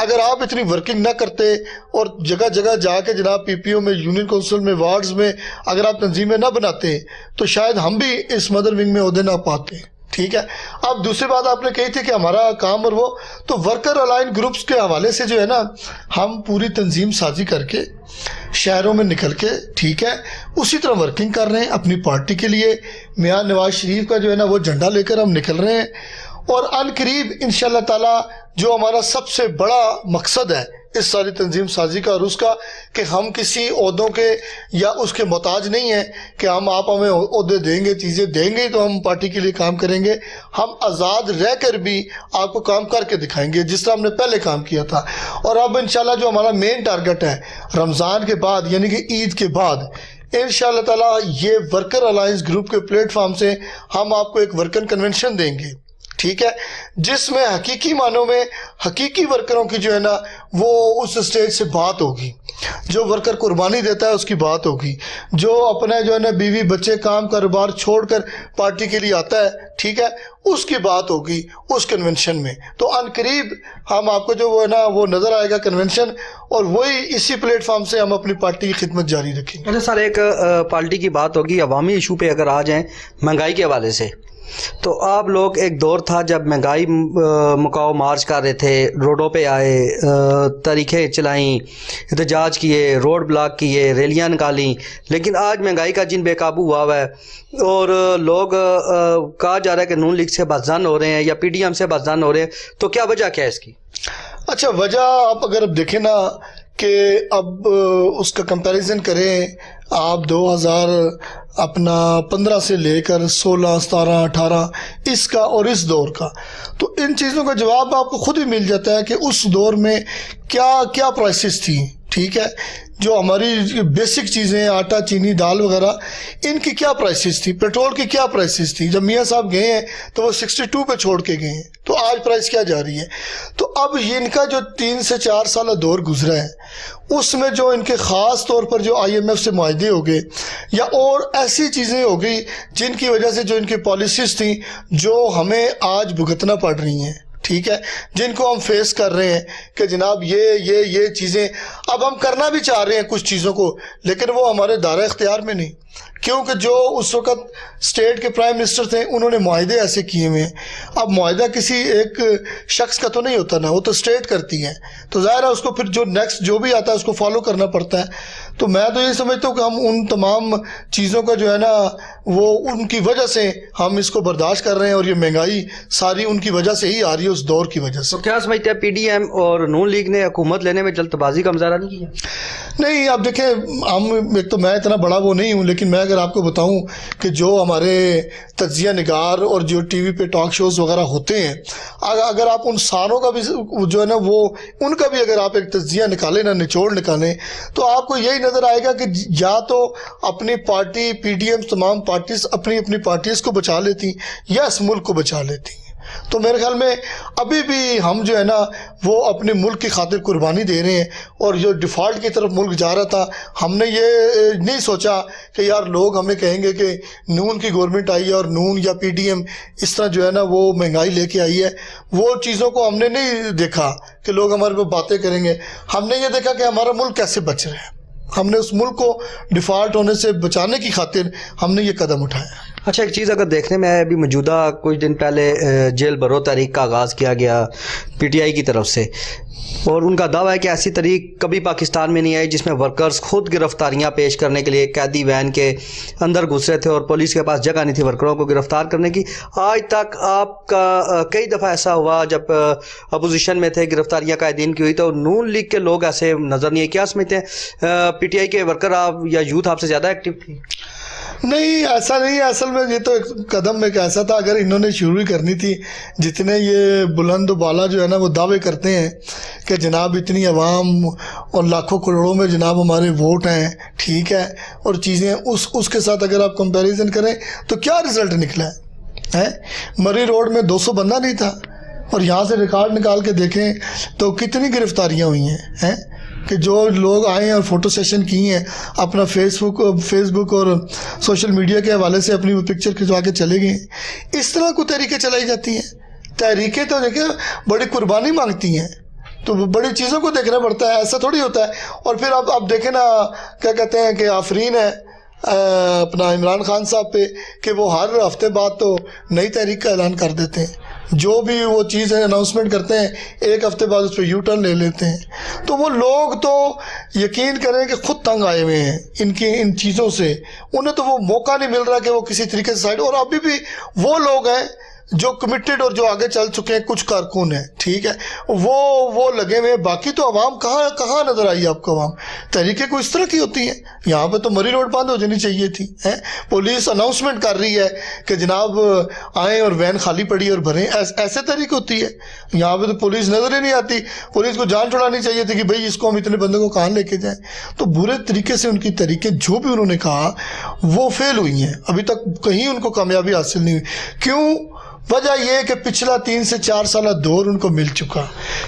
اگر آپ اتنی ورکنگ نہ کرتے اور جگہ جگہ جا کے جناب PPO میں، یونین کونسل میں، وارڈز میں اگر آپ تنظیمیں نہ بناتے تو شاید ہم بھی اس مدر ونگ میں عہدے نہ پاتے. ٹھیک ہے. اب دوسری بات آپ نے کہی تھی کہ ہمارا کام اور وہ تو ورکر الائن گروپس کے حوالے سے جو ہے نا ہم پوری تنظیم سازی کر کے شہروں میں نکل کے ٹھیک ہے اسی طرح ورکنگ کر رہے ہیں اپنی پارٹی کے لیے. میاں نواز شریف کا جو ہے نا وہ جھنڈا لے کر ہم نکل رہے ہیں، اور ان قریب انشاءاللہ تعالی جو ہمارا سب سے بڑا مقصد ہے اس ساری تنظیم سازی کا اور اس کا کہ ہم کسی عہدوں کے یا اس کے محتاج نہیں ہیں کہ آپ ہمیں عہدے دیں گے، چیزیں دیں گے تو ہم پارٹی کے لیے کام کریں گے. ہم آزاد رہ کر بھی آپ کو کام کر کے دکھائیں گے جس طرح ہم نے پہلے کام کیا تھا. اور اب انشاءاللہ جو ہمارا مین ٹارگٹ ہے رمضان کے بعد یعنی کہ عید کے بعد انشاءاللہ تعالی یہ ورکر الائنس گروپ کے پلیٹ فارم سے ہم آپ کو ایک ورکر کنونشن دیں گے. ٹھیک ہے، جس میں حقیقی معنوں میں حقیقی ورکروں کی جو ہے نا وہ اس اسٹیج سے بات ہوگی، جو ورکر قربانی دیتا ہے اس کی بات ہوگی، جو اپنے جو ہے نا بیوی بچے کام کاروبار چھوڑ کر پارٹی کے لیے آتا ہے ٹھیک ہے اس کی بات ہوگی اس کنونشن میں. تو ان قریب ہم آپ کو جو وہ ہے نا وہ نظر آئے گا کنونشن، اور وہی اسی پلیٹ فارم سے ہم اپنی پارٹی کی خدمت جاری رکھیں گے. اچھا سر، ایک پارٹی کی بات ہوگی عوامی ایشو پہ اگر آ جائیں مہنگائی کے حوالے سے، تو آپ لوگ ایک دور تھا جب مہنگائی مکاؤ مارچ کر رہے تھے، روڈوں پہ آئے، تاریخیں چلائیں، احتجاج کیے، روڈ بلاک کیے، ریلیاں نکالیں، لیکن آج مہنگائی کا جن بے قابو ہوا ہے اور لوگ کہا جا رہا ہے کہ نون لیگ سے بدظن ہو رہے ہیں یا PDM سے بدظن ہو رہے ہیں، تو کیا وجہ کیا ہے اس کی؟ اچھا، وجہ آپ اگر اب دیکھیں نا کہ اب اس کا کمپیریزن کریں آپ 2015 سے لے کر 16, 17, 18 اس کا اور اس دور کا، تو ان چیزوں کا جواب آپ کو خود ہی مل جاتا ہے کہ اس دور میں کیا پرائسز تھیں. ٹھیک ہے، جو ہماری بیسک چیزیں آٹا چینی دال وغیرہ ان کی کیا پرائسز تھی, پیٹرول کی کیا پرائسز تھی. جب میاں صاحب گئے ہیں تو وہ 62 پہ چھوڑ کے گئے ہیں, تو آج پرائس کیا جا رہی ہے. تو اب یہ ان کا جو 3 سے 4 سالہ دور گزرا ہے اس میں جو ان کے خاص طور پر جو IMF سے معاہدے ہو گئے یا اور ایسی چیزیں ہو گئی جن کی وجہ سے جو ان کی پالیسیز تھیں جو ہمیں آج بھگتنا پڑ رہی ہیں, ٹھیک ہے, جن کو ہم فیس کر رہے ہیں کہ جناب یہ چیزیں اب ہم کرنا بھی چاہ رہے ہیں کچھ چیزوں کو, لیکن وہ ہمارے دائرہ اختیار میں نہیں, کیونکہ جو اس وقت اسٹیٹ کے پرائم منسٹر تھے انہوں نے معاہدے ایسے کیے ہوئے ہیں. اب معاہدہ کسی ایک شخص کا تو نہیں ہوتا نا, وہ تو اسٹیٹ کرتی ہے, تو ظاہر ہے اس کو پھر جو نیکسٹ جو بھی آتا ہے اس کو فالو کرنا پڑتا ہے. تو میں تو یہ سمجھتا ہوں کہ ہم ان تمام چیزوں کا جو ہے نا وہ ان کی وجہ سے ہم اس کو برداشت کر رہے ہیں, اور یہ مہنگائی ساری ان کی وجہ سے ہی آ رہی ہے, اس دور کی وجہ سے. تو کیا سمجھتے ہیں PDM اور نون لیگ نے حکومت لینے میں جلد بازی کا مظاہرہ نہیں کیا؟ نہیں, اب دیکھیں, ہم ایک تو میں اتنا بڑا وہ نہیں ہوں, لیکن میں اگر آپ کو بتاؤں کہ جو ہمارے تجزیہ نگار اور جو ٹی وی پہ ٹاک شوز وغیرہ ہوتے ہیں, اگر آپ ان ساروں کا بھی جو ہے نا وہ ان کا بھی اگر آپ ایک تجزیہ نکالیں نا, نچوڑ نکالیں, تو آپ کو یہی نظر آئے گا کہ یا تو اپنی پارٹی PDM تمام پارٹیز اپنی پارٹیز کو بچا لیتی یا اس ملک کو بچا لیتی. تو میرے خیال میں ابھی بھی ہم جو ہے نا وہ اپنے ملک کی خاطر قربانی دے رہے ہیں, اور جو ڈیفالٹ کی طرف ملک جا رہا تھا ہم نے یہ نہیں سوچا کہ یار لوگ ہمیں کہیں گے کہ نون کی گورنمنٹ آئی ہے اور نون یا PDM اس طرح جو ہے نا وہ مہنگائی لے کے آئی ہے. وہ چیزوں کو ہم نے نہیں دیکھا کہ لوگ ہمارے پہ باتیں کریں گے, ہم نے یہ دیکھا کہ ہمارا ملک کیسے بچ رہا ہے. ہم نے اس ملک کو ڈیفالٹ ہونے سے بچانے کی خاطر ہم نے یہ قدم اٹھایا. اچھا, ایک چیز اگر دیکھنے میں ابھی موجودہ کچھ دن پہلے جیل بھرو تحریک کا آغاز کیا گیا PTI کی طرف سے, اور ان کا دعویٰ ہے کہ ایسی تحریک کبھی پاکستان میں نہیں آئی جس میں ورکرز خود گرفتاریاں پیش کرنے کے لیے قیدی وین کے اندر گھسرے تھے اور پولیس کے پاس جگہ نہیں تھی ورکروں کو گرفتار کرنے کی. آج تک آپ کا کئی دفعہ ایسا ہوا جب اپوزیشن میں تھے گرفتاریاں قائدین کی ہوئی, تو نون لیگ کے لوگ ایسے نظر نہیں آئے. کیا سمجھتے ہیں PTI کے ورکر آپ یا یوتھ آپ سے زیادہ ایکٹیو تھی؟ نہیں, ایسا نہیں ہے. اصل میں یہ تو ایک قدم ایک ایسا تھا, اگر انہوں نے شروع ہی کرنی تھی, جتنے یہ بلند و بالا جو ہے نا وہ دعوے کرتے ہیں کہ جناب اتنی عوام اور لاکھوں کروڑوں میں جناب ہمارے ووٹ ہیں, ٹھیک ہے, اور چیزیں اس کے ساتھ اگر آپ کمپیریزن کریں تو کیا رزلٹ نکلا ہے. مری روڈ میں 200 بندہ نہیں تھا, اور یہاں سے ریکارڈ نکال کے دیکھیں تو کتنی گرفتاریاں ہوئی ہیں کہ جو لوگ آئے ہیں اور فوٹو سیشن کی ہیں, اپنا فیس بک اور سوشل میڈیا کے حوالے سے اپنی وہ پکچر کھنچوا کے چلے گئے. اس طرح کو تحریکیں چلائی جاتی ہیں. تحریکیں تو دیکھیں بڑی قربانی مانگتی ہیں, تو بڑی چیزوں کو دیکھنا پڑتا ہے, ایسا تھوڑی ہوتا ہے. اور پھر آپ دیکھیں نا کیا کہتے ہیں کہ آفرین ہے اپنا عمران خان صاحب پہ کہ وہ ہر ہفتے بعد تو نئی تحریک کا اعلان کر دیتے ہیں, جو بھی وہ چیز ہے اناؤنسمنٹ کرتے ہیں ایک ہفتے بعد اس پہ یو ٹرن لے لیتے ہیں. تو وہ لوگ تو یقین کریں کہ خود تنگ آئے ہوئے ہیں ان چیزوں سے, انہیں تو وہ موقع نہیں مل رہا کہ وہ کسی طریقے سے سائڈ. اور ابھی بھی وہ لوگ ہیں جو کمیٹڈ اور جو آگے چل چکے ہیں, کچھ کارکن ہیں, ٹھیک ہے, وہ لگے ہوئے ہیں. باقی تو عوام کہاں نظر آئی آپ کو؟ عوام تحریکیں کوئی اس طرح کی ہوتی ہیں. یہاں پہ تو مری روڈ بند ہو جانی چاہیے تھی. پولیس اناؤنسمنٹ کر رہی ہے کہ جناب آئیں اور وین خالی پڑی اور بھریں, ایسے تحریک ہوتی ہے. یہاں پہ تو پولیس نظر ہی نہیں آتی. پولیس کو جان چھڑانی چاہیے تھی کہ بھئی اس کو ہم اتنے بندوں کو کہاں لے کے جائیں. تو برے طریقے سے ان کی تحریکیں جو بھی انہوں نے کہا وہ فیل ہوئی ہیں, ابھی تک کہیں ان کو کامیابی حاصل نہیں ہوئی. کیوں؟ وجہ یہ کہ پچھلا 3 سے 4 سالہ دور ان کو مل چکا,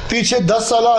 پیچھے 10 سالہ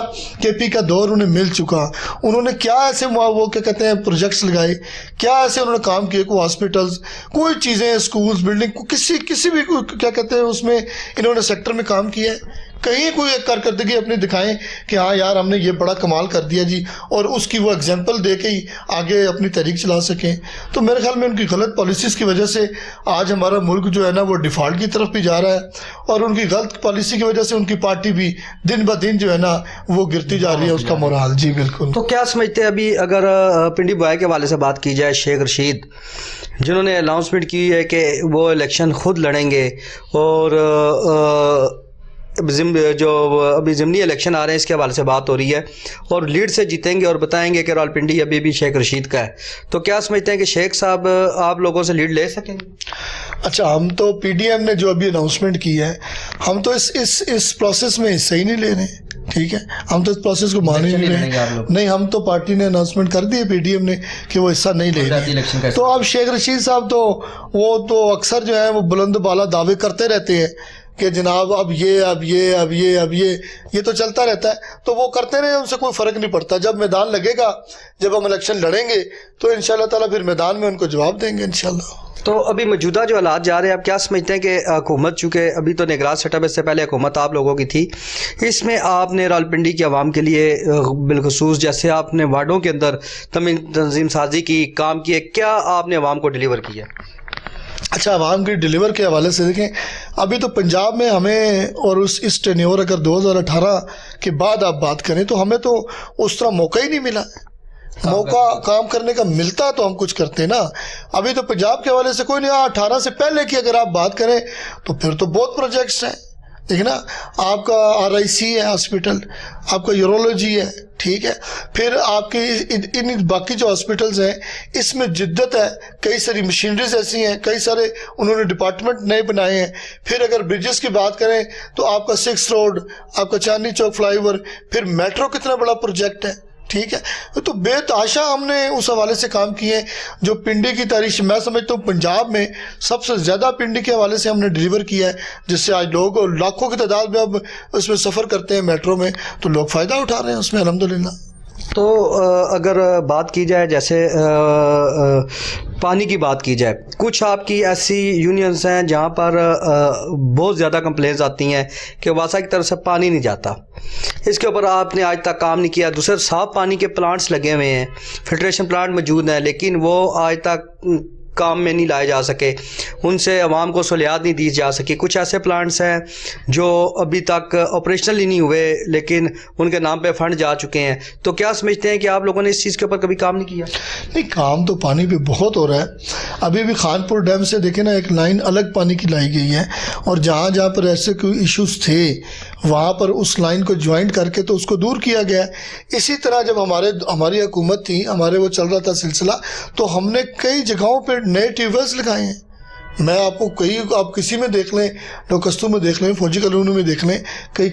KP کا دور انہیں مل چکا. انہوں نے کیا ایسے وہ کیا کہتے ہیں پروجیکٹس لگائے, کیا ایسے انہوں نے کام کیے, کوئی ہاسپٹلز, کوئی چیزیں, سکولز, بلڈنگ, کسی بھی کیا کہتے ہیں اس میں انہوں نے سیکٹر میں کام کیا ہے. کہیں کوئی ایک کارکردگی اپنی دکھائیں کہ ہاں یار ہم نے یہ بڑا کمال کر دیا جی, اور اس کی وہ اگزامپل دے کے ہی آگے اپنی تحریک چلا سکیں. تو میرے خیال میں ان کی غلط پالیسیز کی وجہ سے آج ہمارا ملک جو ہے نا وہ ڈیفالٹ کی طرف بھی جا رہا ہے, اور ان کی غلط پالیسی کی وجہ سے ان کی پارٹی بھی دن بہ دن جو ہے نا وہ گرتی جا رہی ہے, اس کا مورال. جی بالکل. تو کیا سمجھتے ہیں ابھی اگر پنڈی بوائے کے حوالے سے بات کی جائے, شیخ رشید جنہوں نے اناؤنسمنٹ کی ہے کہ وہ الیکشن خود لڑیں گے, اور جو ابھی ضمنی الیکشن آ رہے ہیں اس کے حوالے سے بات ہو رہی ہے, اور لیڈ سے جیتیں گے اور بتائیں گے کہ راولپنڈی ابھی بھی شیخ رشید کا ہے, تو کیا سمجھتے ہیں کہ شیخ صاحب آپ لوگوں سے لیڈ لے سکیں گے؟ اچھا, ہم تو PDM نے جو ابھی اناؤنسمنٹ کی ہے, ہم تو اس پروسیس میں حصہ ہی نہیں لے رہے ہیں, ٹھیک ہے, ہم تو اس پروسیس کو مان ہی نہیں رہے. نہیں, ہم تو پارٹی نے اناؤنسمنٹ کر دی ہے پی ڈی ایم نے کہ وہ حصہ نہیں لے رہی. تو اب شیخ رشید صاحب تو وہ تو اکثر جو ہے وہ بلند بالا دعوے کرتے رہتے ہیں کہ جناب اب یہ تو چلتا رہتا ہے. تو وہ کرتے رہے, ان سے کوئی فرق نہیں پڑتا. جب میدان لگے گا, جب ہم الیکشن لڑیں گے تو انشاءاللہ تعالیٰ پھر میدان میں ان کو جواب دیں گے انشاءاللہ. تو ابھی موجودہ جو حالات جا رہے ہیں, آپ کیا سمجھتے ہیں کہ حکومت, چونکہ ابھی تو نگراں سیٹ اپ, اس سے پہلے حکومت آپ لوگوں کی تھی, اس میں آپ نے راولپنڈی کی عوام کے لیے بالخصوص جیسے آپ نے وارڈوں کے اندر تنظیم سازی کی, کام کیے, کیا آپ نے عوام کو ڈیلیور کیا؟ اچھا, عوام کی ڈیلیور کے حوالے سے دیکھیں, ابھی تو پنجاب میں ہمیں اور اس ٹینیور اگر 2018 کے بعد آپ بات کریں تو ہمیں تو اس طرح موقع ہی نہیں ملا. موقع کام کرنے کا ملتا تو ہم کچھ کرتے نا. ابھی تو پنجاب کے حوالے سے کوئی نہیں. 18 سے پہلے کی اگر آپ بات کریں تو پھر تو بہت پروجیکٹس ہیں. دیکھنا, آپ کا RIC ہے ہاسپٹل, آپ کا یورولوجی ہے, ٹھیک ہے, پھر آپ کی ان باقی جو ہاسپٹلز ہیں اس میں جدت ہے, کئی ساری مشینریز ایسی ہیں, کئی سارے انہوں نے ڈپارٹمنٹ نئے بنائے ہیں. پھر اگر برجز کی بات کریں تو آپ کا 6 روڈ, آپ کا چاندنی چوک فلائی اوور, پھر میٹرو کتنا بڑا پروجیکٹ ہے, ٹھیک ہے. تو بے تحاشا ہم نے اس حوالے سے کام کیے ہیں. جو پنڈی کی تاریخ, میں سمجھتا ہوں پنجاب میں سب سے زیادہ پنڈی کے حوالے سے ہم نے ڈیلیور کیا ہے, جس سے آج لوگ لاکھوں کی تعداد میں اب اس میں سفر کرتے ہیں میٹرو میں, تو لوگ فائدہ اٹھا رہے ہیں اس میں الحمدللہ. تو اگر بات کی جائے, جیسے پانی کی بات کی جائے, کچھ آپ کی ایسی یونینز ہیں جہاں پر بہت زیادہ کمپلینز آتی ہیں کہ واسا کی طرف سے پانی نہیں جاتا, اس کے اوپر آپ نے آج تک کام نہیں کیا. دوسرے صاف پانی کے پلانٹس لگے ہوئے ہیں, فلٹریشن پلانٹ موجود ہیں, لیکن وہ آج تک کام میں نہیں لائے جا سکے, ان سے عوام کو سہولیات نہیں دی جا سکی. کچھ ایسے پلانٹس ہیں جو ابھی تک آپریشنل ہی نہیں ہوئے لیکن ان کے نام پہ فنڈ جا چکے ہیں. تو کیا سمجھتے ہیں کہ آپ لوگوں نے اس چیز کے اوپر کبھی کام نہیں کیا؟ نہیں, کام تو پانی پہ بہت ہو رہا ہے. ابھی بھی خانپور ڈیم سے دیکھیں نا, ایک لائن الگ پانی کی لائی گئی ہے, اور جہاں جہاں پر ایسے کوئی ایشوز تھے وہاں پر اس لائن کو جوائنٹ کر کے تو اس کو دور کیا گیا. اسی طرح جب ہماری حکومت تھی, ہمارے وہ چل رہا تھا سلسلہ, تو ہم نے کئی جگہوں پہ نئے ٹیوب ویلز لگائے ہیں. میں آپ کو آپ کسی میں دیکھ لیں, ڈوکستو میں دیکھ لیں, فوجی کالونی میں دیکھ لیں,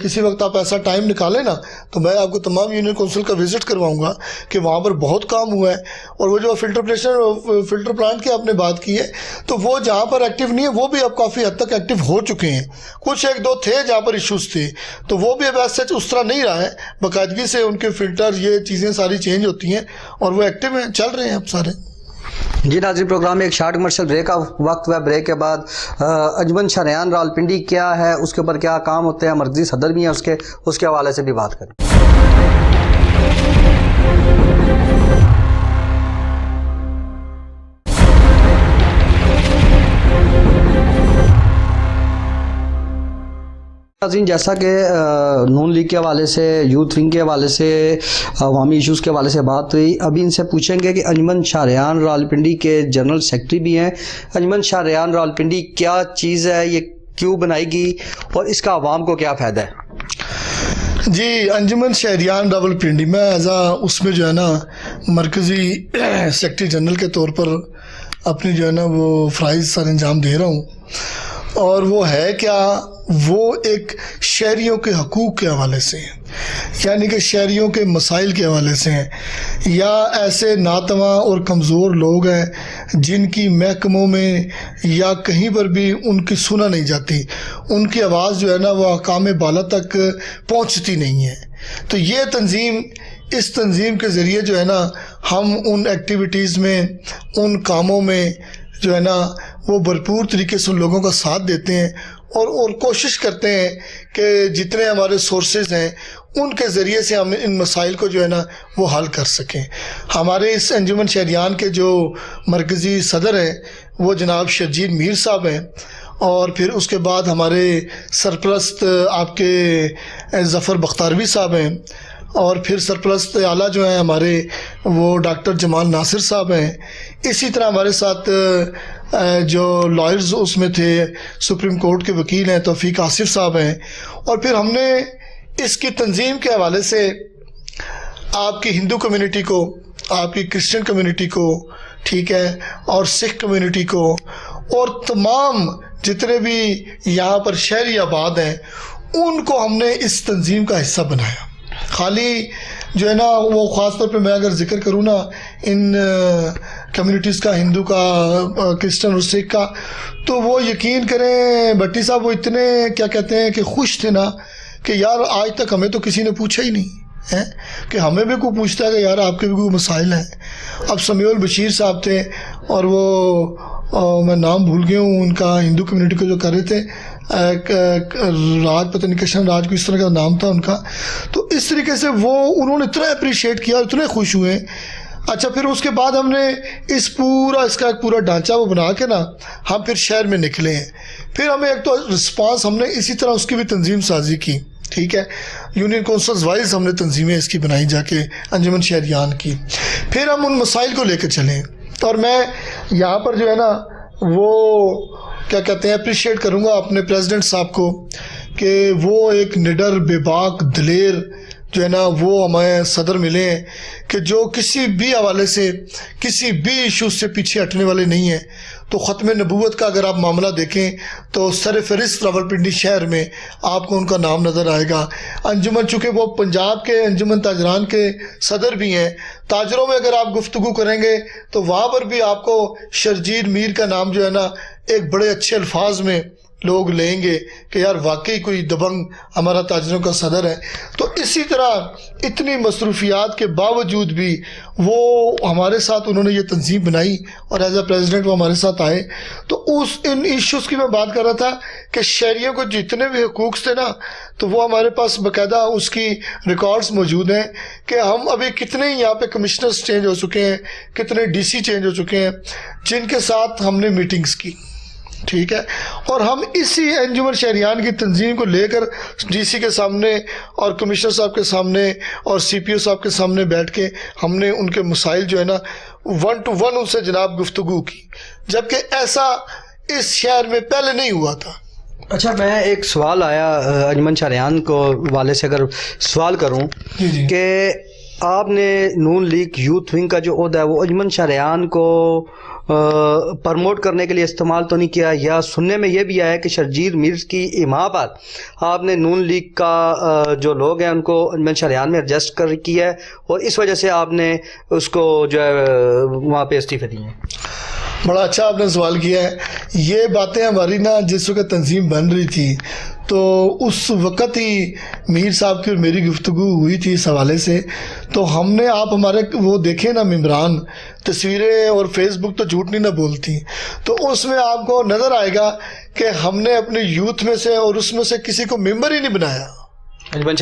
کسی وقت آپ ایسا ٹائم نکالیں نا تو میں آپ کو تمام یونین کونسل کا وزٹ کرواؤں گا کہ وہاں پر بہت کام ہوا ہے. اور وہ جو فلٹر پلانٹ کی آپ نے بات کی ہے, تو وہ جہاں پر ایکٹیو نہیں ہے وہ بھی اب کافی حد تک ایکٹیو ہو چکے ہیں. کچھ 1-2 تھے جہاں پر ایشوز تھے, تو وہ بھی اب ایسے اس طرح نہیں رہا ہے. باقاعدگی سے ان کے فلٹر, یہ چیزیں ساری چینج ہوتی ہیں اور وہ ایکٹیو ہیں, چل رہے ہیں اب سارے. جی ناظرین, پروگرام میں ایک شارٹ کمرشل بریک کا وقت ہوا. بریک کے بعد انجمن شہریان راولپنڈی کیا ہے, اس کے اوپر کیا کام ہوتے ہیں, مرکزی صدر بھی ہیں اس کے حوالے سے بھی بات کریں. جیسا کہ نون لیگ کے حوالے سے, یوتھ ونگ کے حوالے سے, عوامی ایشوز کے حوالے سے بات ہوئی, ابھی ان سے پوچھیں گے کہ انجمن شہریان راولپنڈی کے جنرل سیکرٹری بھی ہیں. انجمن شہریان راولپنڈی کیا چیز ہے, یہ کیوں بنائی گئی اور اس کا عوام کو کیا فائدہ ہے؟ جی, انجمن شہریان راولپنڈی, میں اس میں جو ہے نا مرکزی سیکرٹری جنرل کے طور پر اپنی جو ہے نا وہ فرائض سر انجام دے رہا ہوں. اور وہ ہے کیا, وہ ایک شہریوں کے حقوق کے حوالے سے ہیں, یعنی کہ شہریوں کے مسائل کے حوالے سے ہیں, یا ایسے ناتواں اور کمزور لوگ ہیں جن کی محکموں میں یا کہیں پر بھی ان کی سنا نہیں جاتی, ان کی آواز جو ہے نا وہ حکام بالا تک پہنچتی نہیں ہے. تو یہ تنظیم, اس تنظیم کے ذریعے جو ہے نا ہم ان ایکٹیویٹیز میں, ان کاموں میں جو ہے نا وہ بھرپور طریقے سے ان لوگوں کا ساتھ دیتے ہیں, اور کوشش کرتے ہیں کہ جتنے ہمارے سورسز ہیں ان کے ذریعے سے ہم ان مسائل کو جو ہے نا وہ حل کر سکیں. ہمارے اس انجمن شہریان کے جو مرکزی صدر ہیں وہ جناب شرجیل میر صاحب ہیں, اور پھر اس کے بعد ہمارے سرپرست آپ کے ظفر بختاروی صاحب ہیں, اور پھر سرپرست اعلیٰ جو ہیں ہمارے وہ ڈاکٹر جمال ناصر صاحب ہیں. اسی طرح ہمارے ساتھ جو لائرز اس میں تھے, سپریم کورٹ کے وکیل ہیں توفیق آصف صاحب ہیں. اور پھر ہم نے اس کی تنظیم کے حوالے سے آپ کی ہندو کمیونٹی کو, آپ کی کرسچن کمیونٹی کو, ٹھیک ہے, اور سکھ کمیونٹی کو, اور تمام جتنے بھی یہاں پر شہری آباد ہیں ان کو ہم نے اس تنظیم کا حصہ بنایا. خالی جو ہے نا وہ خاص طور پہ میں اگر ذکر کروں نا ان کمیونٹیز کا، ہندو کا، کرسچن اور سکھ کا، تو وہ یقین کریں بھٹی صاحب وہ اتنے کیا کہتے ہیں کہ خوش تھے نا کہ یار آج تک ہمیں تو کسی نے پوچھا ہی نہیں ہے کہ ہمیں بھی کوئی پوچھتا ہے کہ یار آپ کے بھی کوئی مسائل ہیں. اب سمیع البشیر صاحب تھے اور وہ میں نام بھول گیا ہوں ان کا، ہندو کمیونٹی کو جو کر رہے تھے راج، پتہ نہیں کشن راج کو اس طرح کا نام تھا ان کا. تو اس طریقے سے وہ انہوں نے اتنا اپریشیٹ کیا اور اتنے خوش ہوئے. اچھا پھر اس کے بعد ہم نے اس کا ایک پورا ڈھانچہ وہ بنا کے نا ہم پھر شہر میں نکلے ہیں. پھر ہمیں ایک تو رسپانس ہم نے اسی طرح اس کی بھی تنظیم سازی کی، ٹھیک ہے، یونین کونسلز وائز ہم نے تنظیمیں اس کی بنائی جا کے انجمن شہریان کی. پھر ہم ان مسائل کو لے کے چلیں. اور میں یہاں پر جو ہے نا وہ کیا کہتے ہیں اپریشیٹ کروں گا اپنے پریزیڈنٹ صاحب کو کہ وہ ایک نڈر، بے باک، دلیر جو ہے نا وہ ہمیں صدر ملے ہیں کہ جو کسی بھی حوالے سے کسی بھی ایشو سے پیچھے ہٹنے والے نہیں ہیں. تو ختم نبوت کا اگر آپ معاملہ دیکھیں تو سر فہرست راولپنڈی شہر میں آپ کو ان کا نام نظر آئے گا. انجمن چونکہ وہ پنجاب کے انجمن تاجران کے صدر بھی ہیں، تاجروں میں اگر آپ گفتگو کریں گے تو وہاں پر بھی آپ کو شرجیل میر کا نام جو ہے نا ایک بڑے اچھے الفاظ میں لوگ لیں گے کہ یار واقعی کوئی دبنگ ہمارا تاجروں کا صدر ہے. تو اسی طرح اتنی مصروفیات کے باوجود بھی وہ ہمارے ساتھ انہوں نے یہ تنظیم بنائی اور ایز اے پریزیڈنٹ وہ ہمارے ساتھ آئے. تو ان ایشوز کی میں بات کر رہا تھا کہ شہریوں کو جتنے بھی حقوق تھے نا تو وہ ہمارے پاس باقاعدہ اس کی ریکارڈز موجود ہیں کہ ہم ابھی کتنے یہاں پہ کمشنرز چینج ہو چکے ہیں، کتنے ڈی سی چینج ہو چکے ہیں جن کے ساتھ ہم نے میٹنگز کی، ٹھیک ہے. اور ہم اسی انجمن شہریان کی تنظیم کو لے کر ڈی سی کے سامنے اور کمشنر صاحب کے سامنے اور سی پی او صاحب کے سامنے بیٹھ کے ہم نے ان کے مسائل جو ہے نا 1 to 1 ان سے جناب گفتگو کی، جبکہ ایسا اس شہر میں پہلے نہیں ہوا تھا. اچھا میں ایک سوال آیا انجمن شہریان کو والے سے اگر سوال کروں کہ آپ نے نون لیگ یوتھ ونگ کا جو عہدہ ہے وہ انجمن شہریان کو پرموٹ کرنے کے لیے استعمال تو نہیں کیا، یا سننے میں یہ بھی آیا کہ شرجیل میر کی ایما پر آپ نے نون لیگ کا جو لوگ ہیں ان کو انجمن شہریان میں ایڈجسٹ کیا ہے اور اس وجہ سے آپ نے اس کو جو ہے وہاں پہ استعفے دیے ہیں؟ بڑا اچھا آپ نے سوال کیا ہے. یہ باتیں ہماری نا جس وقت تنظیم بن رہی تھی تو اس وقت ہی میر صاحب کی اور میری گفتگو ہوئی تھی اس حوالے سے. تو ہم نے آپ ہمارے وہ دیکھیں نا ممبران، تصویریں اور فیس بک تو جھوٹ نہیں نہ بولتی، تو اس میں آپ کو نظر آئے گا کہ ہم نے اپنے یوتھ میں سے اور اس میں سے کسی کو ممبر ہی نہیں بنایا انجمن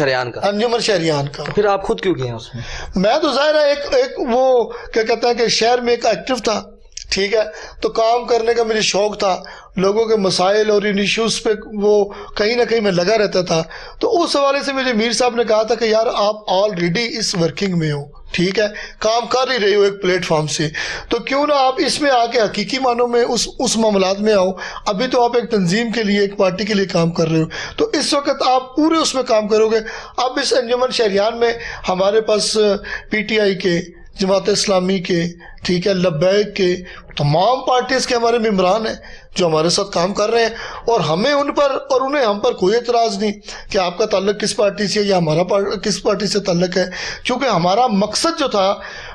شہریان کا. پھر آپ خود کیوں گئے ہیں اس میں تو ظاہر ہے ایک وہ کیا کہتا ہے کہ شہر میں ایک ایکٹیو تھا، ٹھیک ہے، تو کام کرنے کا مجھے شوق تھا، لوگوں کے مسائل اور ان ایشوز پہ وہ کہیں نہ کہیں میں لگا رہتا تھا. تو اس حوالے سے مجھے میر صاحب نے کہا تھا کہ یار آپ آلریڈی اس ورکنگ میں ہو، ٹھیک ہے، کام کر ہی رہے ہو ایک پلیٹ فارم سے، تو کیوں نہ آپ اس میں آ کے حقیقی معنوں میں اس معاملات میں آؤ. ابھی تو آپ ایک تنظیم کے لیے، ایک پارٹی کے لیے کام کر رہے ہو، تو اس وقت آپ پورے اس میں کام کرو گے. اب اس انجمن شہریان میں ہمارے پاس پی ٹی آئی کے، جماعت اسلامی کے، ٹھیک ہے، لبیک کے، تمام پارٹیز کے ہمارے ممبران ہیں جو ہمارے ساتھ کام کر رہے ہیں، اور ہمیں ان پر اور انہیں ہم پر کوئی اعتراض نہیں کہ آپ کا تعلق کس پارٹی سے یا ہمارا کس پارٹی سے تعلق ہے. کیونکہ ہمارا مقصد جو تھا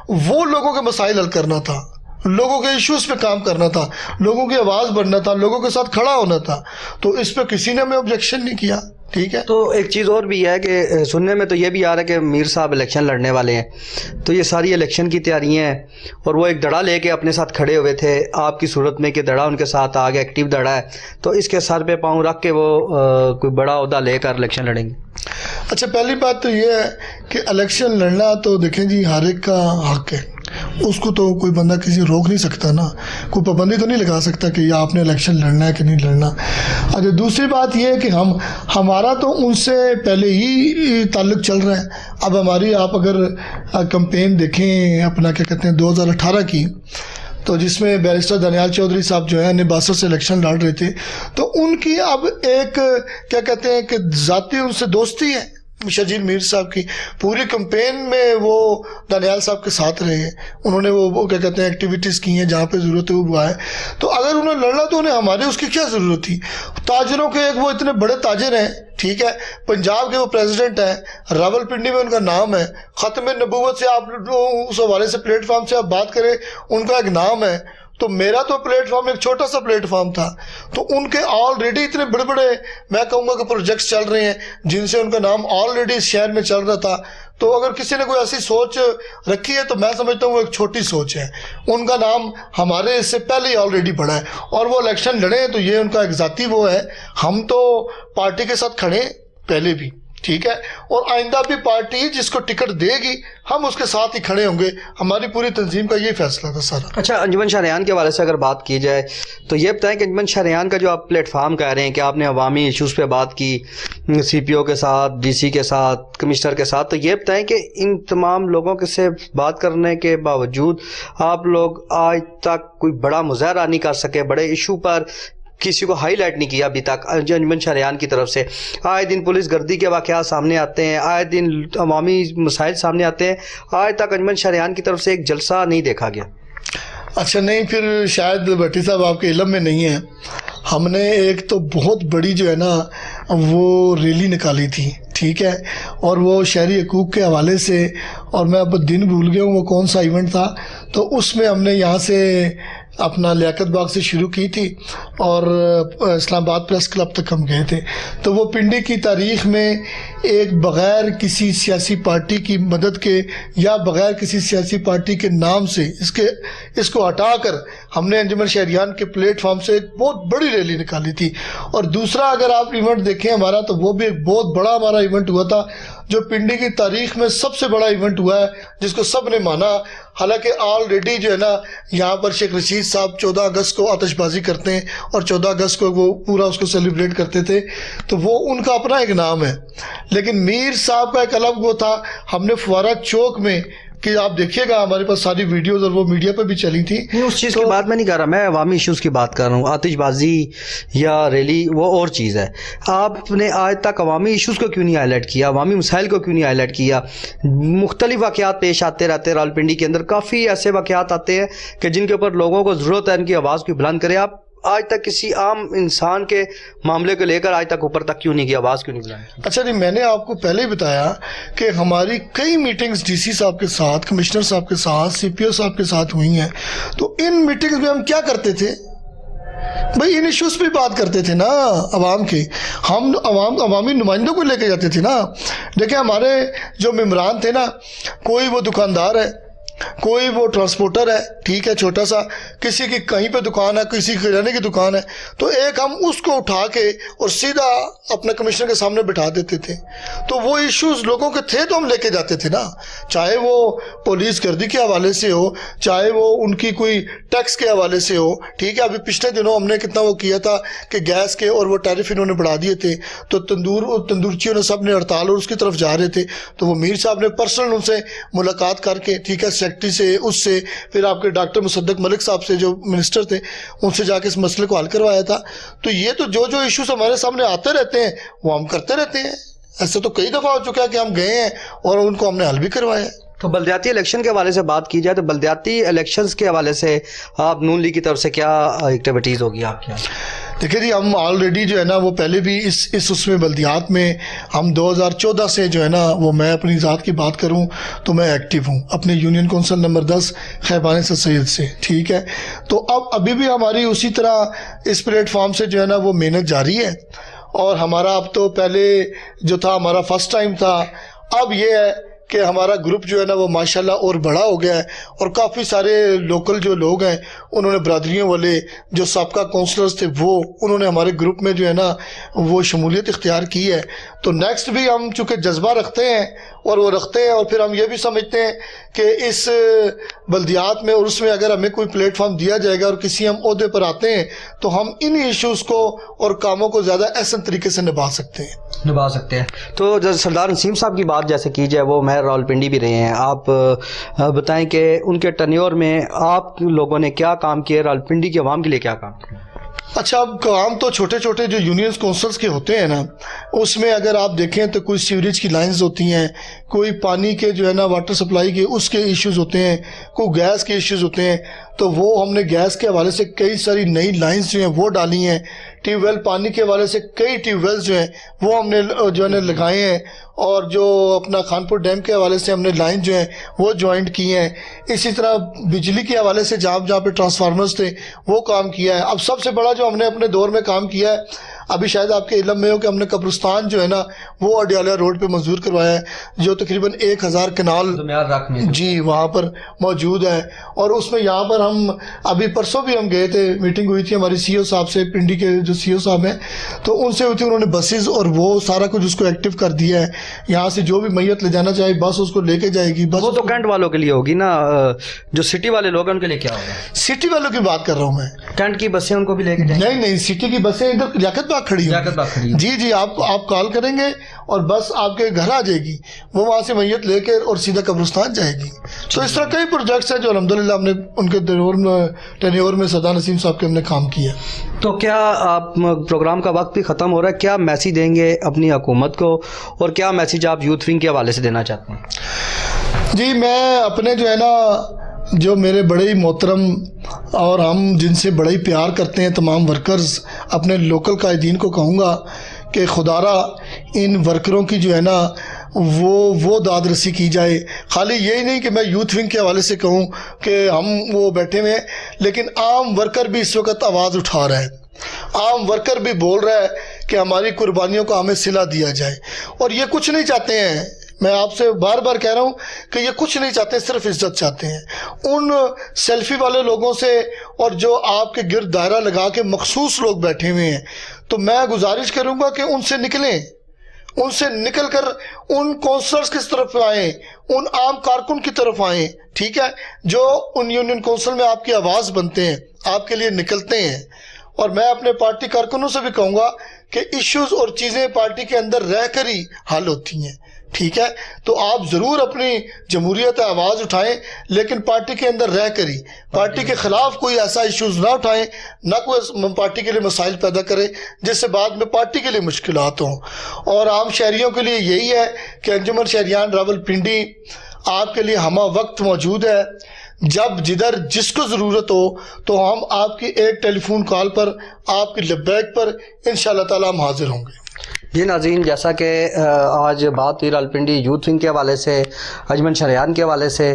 وہ لوگوں کے مسائل حل کرنا تھا، لوگوں کے ایشوز پہ کام کرنا تھا، لوگوں کی آواز بڑھنا تھا، لوگوں کے ساتھ کھڑا ہونا تھا. تو اس پہ کسی نے ہمیں آبجیکشن نہیں کیا، ٹھیک ہے. تو ایک چیز اور بھی ہے کہ سننے میں تو یہ بھی آ رہا ہے کہ میر صاحب الیکشن لڑنے والے ہیں، تو یہ ساری الیکشن کی تیاریاں ہیں اور وہ ایک دڑا لے کے اپنے ساتھ کھڑے ہوئے تھے آپ کی صورت میں کہ دڑا ان کے ساتھ آ گیا، ایکٹیو دڑا ہے، تو اس کے سر پہ پاؤں رکھ کے وہ کوئی بڑا عہدہ لے کر الیکشن لڑیں گے؟ اچھا پہلی بات تو یہ ہے کہ الیکشن لڑنا تو دیکھیں جی ہر ایک کا حق ہے، اس کو تو کوئی بندہ کسی روک نہیں سکتا نا، کوئی پابندی تو نہیں لگا سکتا کہ آپ نے الیکشن لڑنا ہے کہ نہیں لڑنا. اچھا دوسری بات یہ ہے کہ ہمارا تو ان سے پہلے ہی تعلق چل رہا ہے. اب ہماری آپ اگر کمپین دیکھیں اپنا کیا کہتے ہیں 2018 کی، تو جس میں بیرسٹر دانیال چودھری صاحب جو ہیں نباسط سے الیکشن لڑ رہے تھے، تو ان کی اب ایک کیا کہتے ہیں کہ ذاتی ان سے دوستی ہے، شجیل میر صاحب کی پوری کمپین میں وہ دانیال صاحب کے ساتھ رہے ہیں. انہوں نے وہ کیا کہتے ہیں ایکٹیویٹیز کی ہیں جہاں پہ ضرورت ہے وہ ہوا ہے. تو اگر انہوں نے لڑنا تو انہیں ہمارے اس کی کیا ضرورت تھی؟ تاجروں کے ایک وہ اتنے بڑے تاجر ہیں, ٹھیک ہے, پنجاب کے وہ پریزیڈنٹ ہیں, راول پنڈی میں ان کا نام ہے, ختم نبوت سے آپ اس حوالے سے پلیٹ فارم سے آپ بات کریں ان کا ایک نام ہے. تو میرا تو پلیٹ فارم ایک چھوٹا سا پلیٹ فارم تھا, تو ان کے آلریڈی اتنے بڑے بڑے میں کہوں گا کہ پروجیکٹس چل رہے ہیں جن سے ان کا نام آلریڈی اس شہر میں چل رہا تھا. تو اگر کسی نے کوئی ایسی سوچ رکھی ہے تو میں سمجھتا ہوں وہ ایک چھوٹی سوچ ہے. ان کا نام ہمارے اس سے پہلے ہی آلریڈی بڑا ہے, اور وہ الیکشن لڑے ہیں تو یہ ان کا ایک ذاتی وہ ہے. ہم تو پارٹی کے ساتھ کھڑے پہلے بھی, ٹھیک ہے, اور آئندہ بھی پارٹی جس کو ٹکٹ دے گی ہم اس کے ساتھ ہی کھڑے ہوں گے. ہماری پوری تنظیم کا یہ فیصلہ تھا سارا. اچھا, انجمن شہریان کے حوالے سے اگر بات کی جائے تو یہ بتائیں کہ انجمن شہریان کا جو آپ پلیٹ فارم کہہ رہے ہیں کہ آپ نے عوامی ایشوز پہ بات کی سی پی او کے ساتھ, ڈی سی کے ساتھ, کمشنر کے ساتھ, تو یہ بتائیں کہ ان تمام لوگوں کے سے بات کرنے کے باوجود آپ لوگ آج تک کوئی بڑا مظاہرہ نہیں کر سکے, بڑے ایشو پر کسی کو ہائی لائٹ نہیں کیا ابھی تک انجمن شہریان کی طرف سے؟ آئے دن پولیس گردی کے واقعات سامنے آتے ہیں, آئے دن عوامی مسائل سامنے آتے ہیں, آج تک انجمن شہریان کی طرف سے ایک جلسہ نہیں دیکھا گیا. اچھا نہیں, پھر شاید بھٹی صاحب آپ کے علم میں نہیں ہے, ہم نے ایک تو بہت بڑی جو ہے نا وہ ریلی نکالی تھی, ٹھیک ہے, اور وہ شہری حقوق کے حوالے سے, اور میں اب دن بھول گیا ہوں وہ کون سا ایونٹ تھا, تو اس میں ہم نے یہاں سے اپنا لیاقت باغ سے شروع کی تھی اور اسلام آباد پریس کلب تک ہم گئے تھے. تو وہ پنڈی کی تاریخ میں ایک بغیر کسی سیاسی پارٹی کی مدد کے یا بغیر کسی سیاسی پارٹی کے نام سے اس کو ہٹا کر ہم نے انجمن شہریان کے پلیٹ فارم سے ایک بہت بڑی ریلی نکالی تھی. اور دوسرا اگر آپ ایونٹ دیکھیں ہمارا, تو وہ بھی ایک بہت بڑا ہمارا ایونٹ ہوا تھا جو پنڈی کی تاریخ میں سب سے بڑا ایونٹ ہوا ہے جس کو سب نے مانا. حالانکہ آلریڈی جو ہے نا یہاں پر شیخ رشید صاحب 14 اگست کو آتش بازی کرتے ہیں اور 14 اگست کو وہ پورا اس کو سیلیبریٹ کرتے تھے, تو وہ ان کا اپنا ایک نام ہے. لیکن میر صاحب کا ایک الگ وہ تھا. ہم نے فوارہ چوک میں, کہ آپ دیکھیے گا ہمارے پاس ساری ویڈیوز اور وہ میڈیا پہ بھی چلی تھی. اس چیز کی بات میں نہیں کر رہا, میں عوامی ایشوز کی بات کر رہا ہوں. آتش بازی یا ریلی وہ اور چیز ہے. آپ نے آج تک عوامی ایشوز کو کیوں نہیں ہائی لائٹ کیا, عوامی مسائل کو کیوں نہیں ہائی لائٹ کیا؟ مختلف واقعات پیش آتے رہتے, راولپنڈی کے اندر کافی ایسے واقعات آتے ہیں کہ جن کے اوپر لوگوں کو ضرورت ہے ان کی آواز کو بلند کرے. آپ آج تک کسی عام انسان کے معاملے کو لے کر آج تک اوپر تک کیوں نہیں کی, آواز کیوں نہیں بلند؟ اچھا نہیں, میں نے آپ کو پہلے ہی بتایا کہ ہماری کئی میٹنگز ڈی سی صاحب کے ساتھ, کمشنر صاحب کے ساتھ, سی پی او صاحب کے ساتھ ہوئی ہیں. تو ان میٹنگز میں ہم کیا کرتے تھے بھائی, ان ایشوز پہ بات کرتے تھے نا عوام کے. ہم عوامی نمائندوں کو لے کے جاتے تھے نا. دیکھیں ہمارے جو ممبران تھے نا, کوئی وہ دکاندار ہے, کوئی وہ ٹرانسپورٹر ہے, ٹھیک ہے, چھوٹا سا, کسی کی کہیں پہ دکان ہے, کسی کی کرانے کی دکان ہے, تو ایک ہم اس کو اٹھا کے اور سیدھا اپنے کمشنر کے سامنے بٹھا دیتے تھے. تو وہ ایشوز لوگوں کے تھے تو ہم لے کے جاتے تھے نا, چاہے وہ پولیس گردی کے حوالے سے ہو, چاہے وہ ان کی کوئی ٹیکس کے حوالے سے ہو, ٹھیک ہے. ابھی پچھلے دنوں ہم نے کتنا وہ کیا تھا کہ گیس کے اور وہ ٹیرف انہوں نے بڑھا دیے تھے, تو تندورچیوں نے سب نے ہڑتال اور اس کی طرف جا رہے تھے. تو وہ میر صاحب نے پرسنل ان سے ملاقات کر کے, ٹھیک ہے, سیکرٹری سے, اس سے, پھر آپ کے ڈاکٹر مصدق ملک صاحب سے جو منسٹر تھے ان سے جا کے اس مسئلے کو حل کروایا تھا. تو یہ تو جو ایشوز ہمارے سامنے آتے رہتے ہیں وہ ہم کرتے رہتے ہیں. ایسے تو کئی دفعہ ہو چکا ہے کہ ہم گئے ہیں اور ان کو ہم نے حل بھی کروایا ہے. تو بلدیاتی الیکشن کے حوالے سے بات کی جائے تو بلدیاتی الیکشنز کے حوالے سے آپ نون لیگ کی طرف سے کیا ایکٹیویٹیز ہوگی آپ کی؟ دیکھیں جی, ہم آلریڈی جو ہے نا وہ پہلے بھی اس میں بلدیات میں ہم 2014 سے جو ہے نا وہ, میں اپنی ذات کی بات کروں تو میں ایکٹیو ہوں اپنے یونین کونسل نمبر 10 خیبان سید سے, ٹھیک ہے. تو ابھی بھی ہماری اسی طرح اس پلیٹ فارم سے جو ہے نا وہ محنت جاری ہے. اور ہمارا اب تو پہلے جو تھا ہمارا فرسٹ ٹائم تھا, اب یہ ہے کہ ہمارا گروپ جو ہے نا وہ ماشاءاللہ اور بڑا ہو گیا ہے, اور کافی سارے لوکل جو لوگ ہیں انہوں نے, برادریوں والے جو سابقہ کونسلرز تھے وہ, انہوں نے ہمارے گروپ میں جو ہے نا وہ شمولیت اختیار کی ہے. تو نیکسٹ بھی ہم چونکہ جذبہ رکھتے ہیں اور وہ رکھتے ہیں, اور پھر ہم یہ بھی سمجھتے ہیں کہ اس بلدیات میں اور اس میں اگر ہمیں کوئی پلیٹ فارم دیا جائے گا اور کسی ہم عہدے پر آتے ہیں تو ہم ان ایشوز کو اور کاموں کو زیادہ احسن طریقے سے نبھا سکتے ہیں. تو سردار نسیم صاحب کی بات جیسے کی جائے, وہ مہر راولپنڈی بھی رہے ہیں, آپ بتائیں کہ ان کے ٹینیور میں آپ لوگوں نے کیا کام کیے, راولپنڈی کے عوام کے لیے کیا کام کیا؟ اچھا اب کام تو چھوٹے چھوٹے جو یونینز کونسلز کے ہوتے ہیں نا اس میں اگر آپ دیکھیں تو کوئی سیوریج کی لائنز ہوتی ہیں, کوئی پانی کے جو ہے نا واٹر سپلائی کے اس کے ایشوز ہوتے ہیں, کوئی گیس کے ایشوز ہوتے ہیں, تو وہ ہم نے گیس کے حوالے سے کئی ساری نئی لائنز جو ہیں وہ ڈالی ہیں. ٹیوب ویل پانی کے حوالے سے کئی ٹیوب ویلز جو ہیں وہ ہم نے جو ہے نا لگائے ہیں, اور جو اپنا خانپور ڈیم کے حوالے سے ہم نے لائن جو ہیں وہ جوائنٹ کی ہیں. اسی طرح بجلی کے حوالے سے جہاں پہ ٹرانسفارمرز تھے وہ کام کیا ہے. اب سب سے بڑا جو ہم نے اپنے دور میں کام کیا ہے, ابھی شاید آپ کے علم میں ہو کہ ہم نے قبرستان جو ہے نا وہ اڈیالہ روڈ پہ منظور کروایا ہے, جو تقریباً 1000 کنال جی وہاں پر موجود ہے. اور اس میں یہاں پر ہم ابھی پرسوں بھی ہم گئے تھے, میٹنگ ہوئی تھی ہماری سی او صاحب سے, پنڈی کے جو سی او صاحب ہیں تو ان سے ہوئی تھی, انہوں نے بسیز اور وہ سارا کچھ اس کو ایکٹیو کر دیا ہے. یہاں سے جو بھی میت لے جانا چاہے بس اس کو لے کے جائے گی. بس وہ تو کینٹ والوں کے لیے ہوگی نا, جو سٹی والے لوگ ہیں ان کے لیے کیا ہوگا؟ سٹی والوں کی بات کر رہا ہوں میں, کینٹ کی بسیں ان کو بھی لے کے جائیں؟ نہیں سٹی کی بسیں ادھر لیاقت باغ کھڑی ہیں. جی آپ کال کریں گے اور بس آپ کے گھر آ جائے گی, وہ وہاں سے میت لے کے اور سیدھا قبرستان جائے گی. تو اس طرح کئی پروجیکٹس ہیں جو الحمدللہ ہم نے ان کے ٹینیور میں سردار نسیم صاحب کے ہم نے کام کیا. تو کیا آپ پروگرام کا وقت بھی ختم ہو رہا ہے, کیا میسیج دیں گے اپنی حکومت کو, اور کیا میسیج آپ یوتھ ونگ کے حوالے سے دینا چاہتے ہیں؟ جی میں اپنے جو ہے نا جو میرے بڑے ہی محترم اور ہم جن سے بڑا ہی پیار کرتے ہیں تمام ورکرز, اپنے لوکل قائدین کو کہوں گا کہ خدا را ان ورکروں کی جو ہے نا وہ داد رسی کی جائے. خالی یہی نہیں کہ میں یوتھ ونگ کے حوالے سے کہوں کہ ہم وہ بیٹھے ہوئے ہیں, لیکن عام ورکر بھی اس وقت آواز اٹھا رہا ہے, عام ورکر بھی بول رہا ہے کہ ہماری قربانیوں کا ہمیں صلہ دیا جائے. اور یہ کچھ نہیں چاہتے ہیں, میں آپ سے بار بار کہہ رہا ہوں کہ یہ کچھ نہیں چاہتے, صرف عزت چاہتے ہیں. ان سیلفی والے لوگوں سے اور جو آپ کے گرد دائرہ لگا کے مخصوص لوگ بیٹھے ہوئے ہیں, تو میں گزارش کروں گا کہ ان سے نکلیں, ان سے نکل کر ان کونسلرز کس طرف آئیں, ان عام کارکن کی طرف آئیں, ٹھیک ہے, جو ان یونین کونسل میں آپ کی آواز بنتے ہیں, آپ کے لیے نکلتے ہیں. اور میں اپنے پارٹی کارکنوں سے بھی کہوں گا کہ ایشوز اور چیزیں پارٹی کے اندر رہ کر ہی حل ہوتی ہیں, ٹھیک ہے. تو آپ ضرور اپنی جمہوریت آواز اٹھائیں, لیکن پارٹی کے اندر رہ کر ہی, پارٹی کے خلاف کوئی ایسا ایشوز نہ اٹھائیں, نہ کوئی پارٹی کے لیے مسائل پیدا کرے جس سے بعد میں پارٹی کے لیے مشکلات ہوں. اور عام شہریوں کے لیے یہی ہے کہ انجمن شہریان راولپنڈی آپ کے لیے ہمہ وقت موجود ہے. جب جدھر جس کو ضرورت ہو تو ہم آپ کی ایک ٹیلی فون کال پر, آپ کی لبیک پر انشاءاللہ تعالی ہم حاضر ہوں گے. جی ناظرین, جیسا کہ آج بات ہوئی راولپنڈی یوتھ ونگ کے حوالے سے, انجمن شہریان کے حوالے سے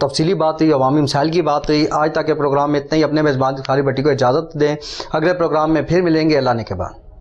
تفصیلی بات ہوئی, عوامی مسائل کی بات ہوئی. آج تک کے پروگرام میں اتنا ہی. اپنے میزبان خالد بٹی کو اجازت دیں, اگلے پروگرام میں پھر ملیں گے اللہ نے کے بعد.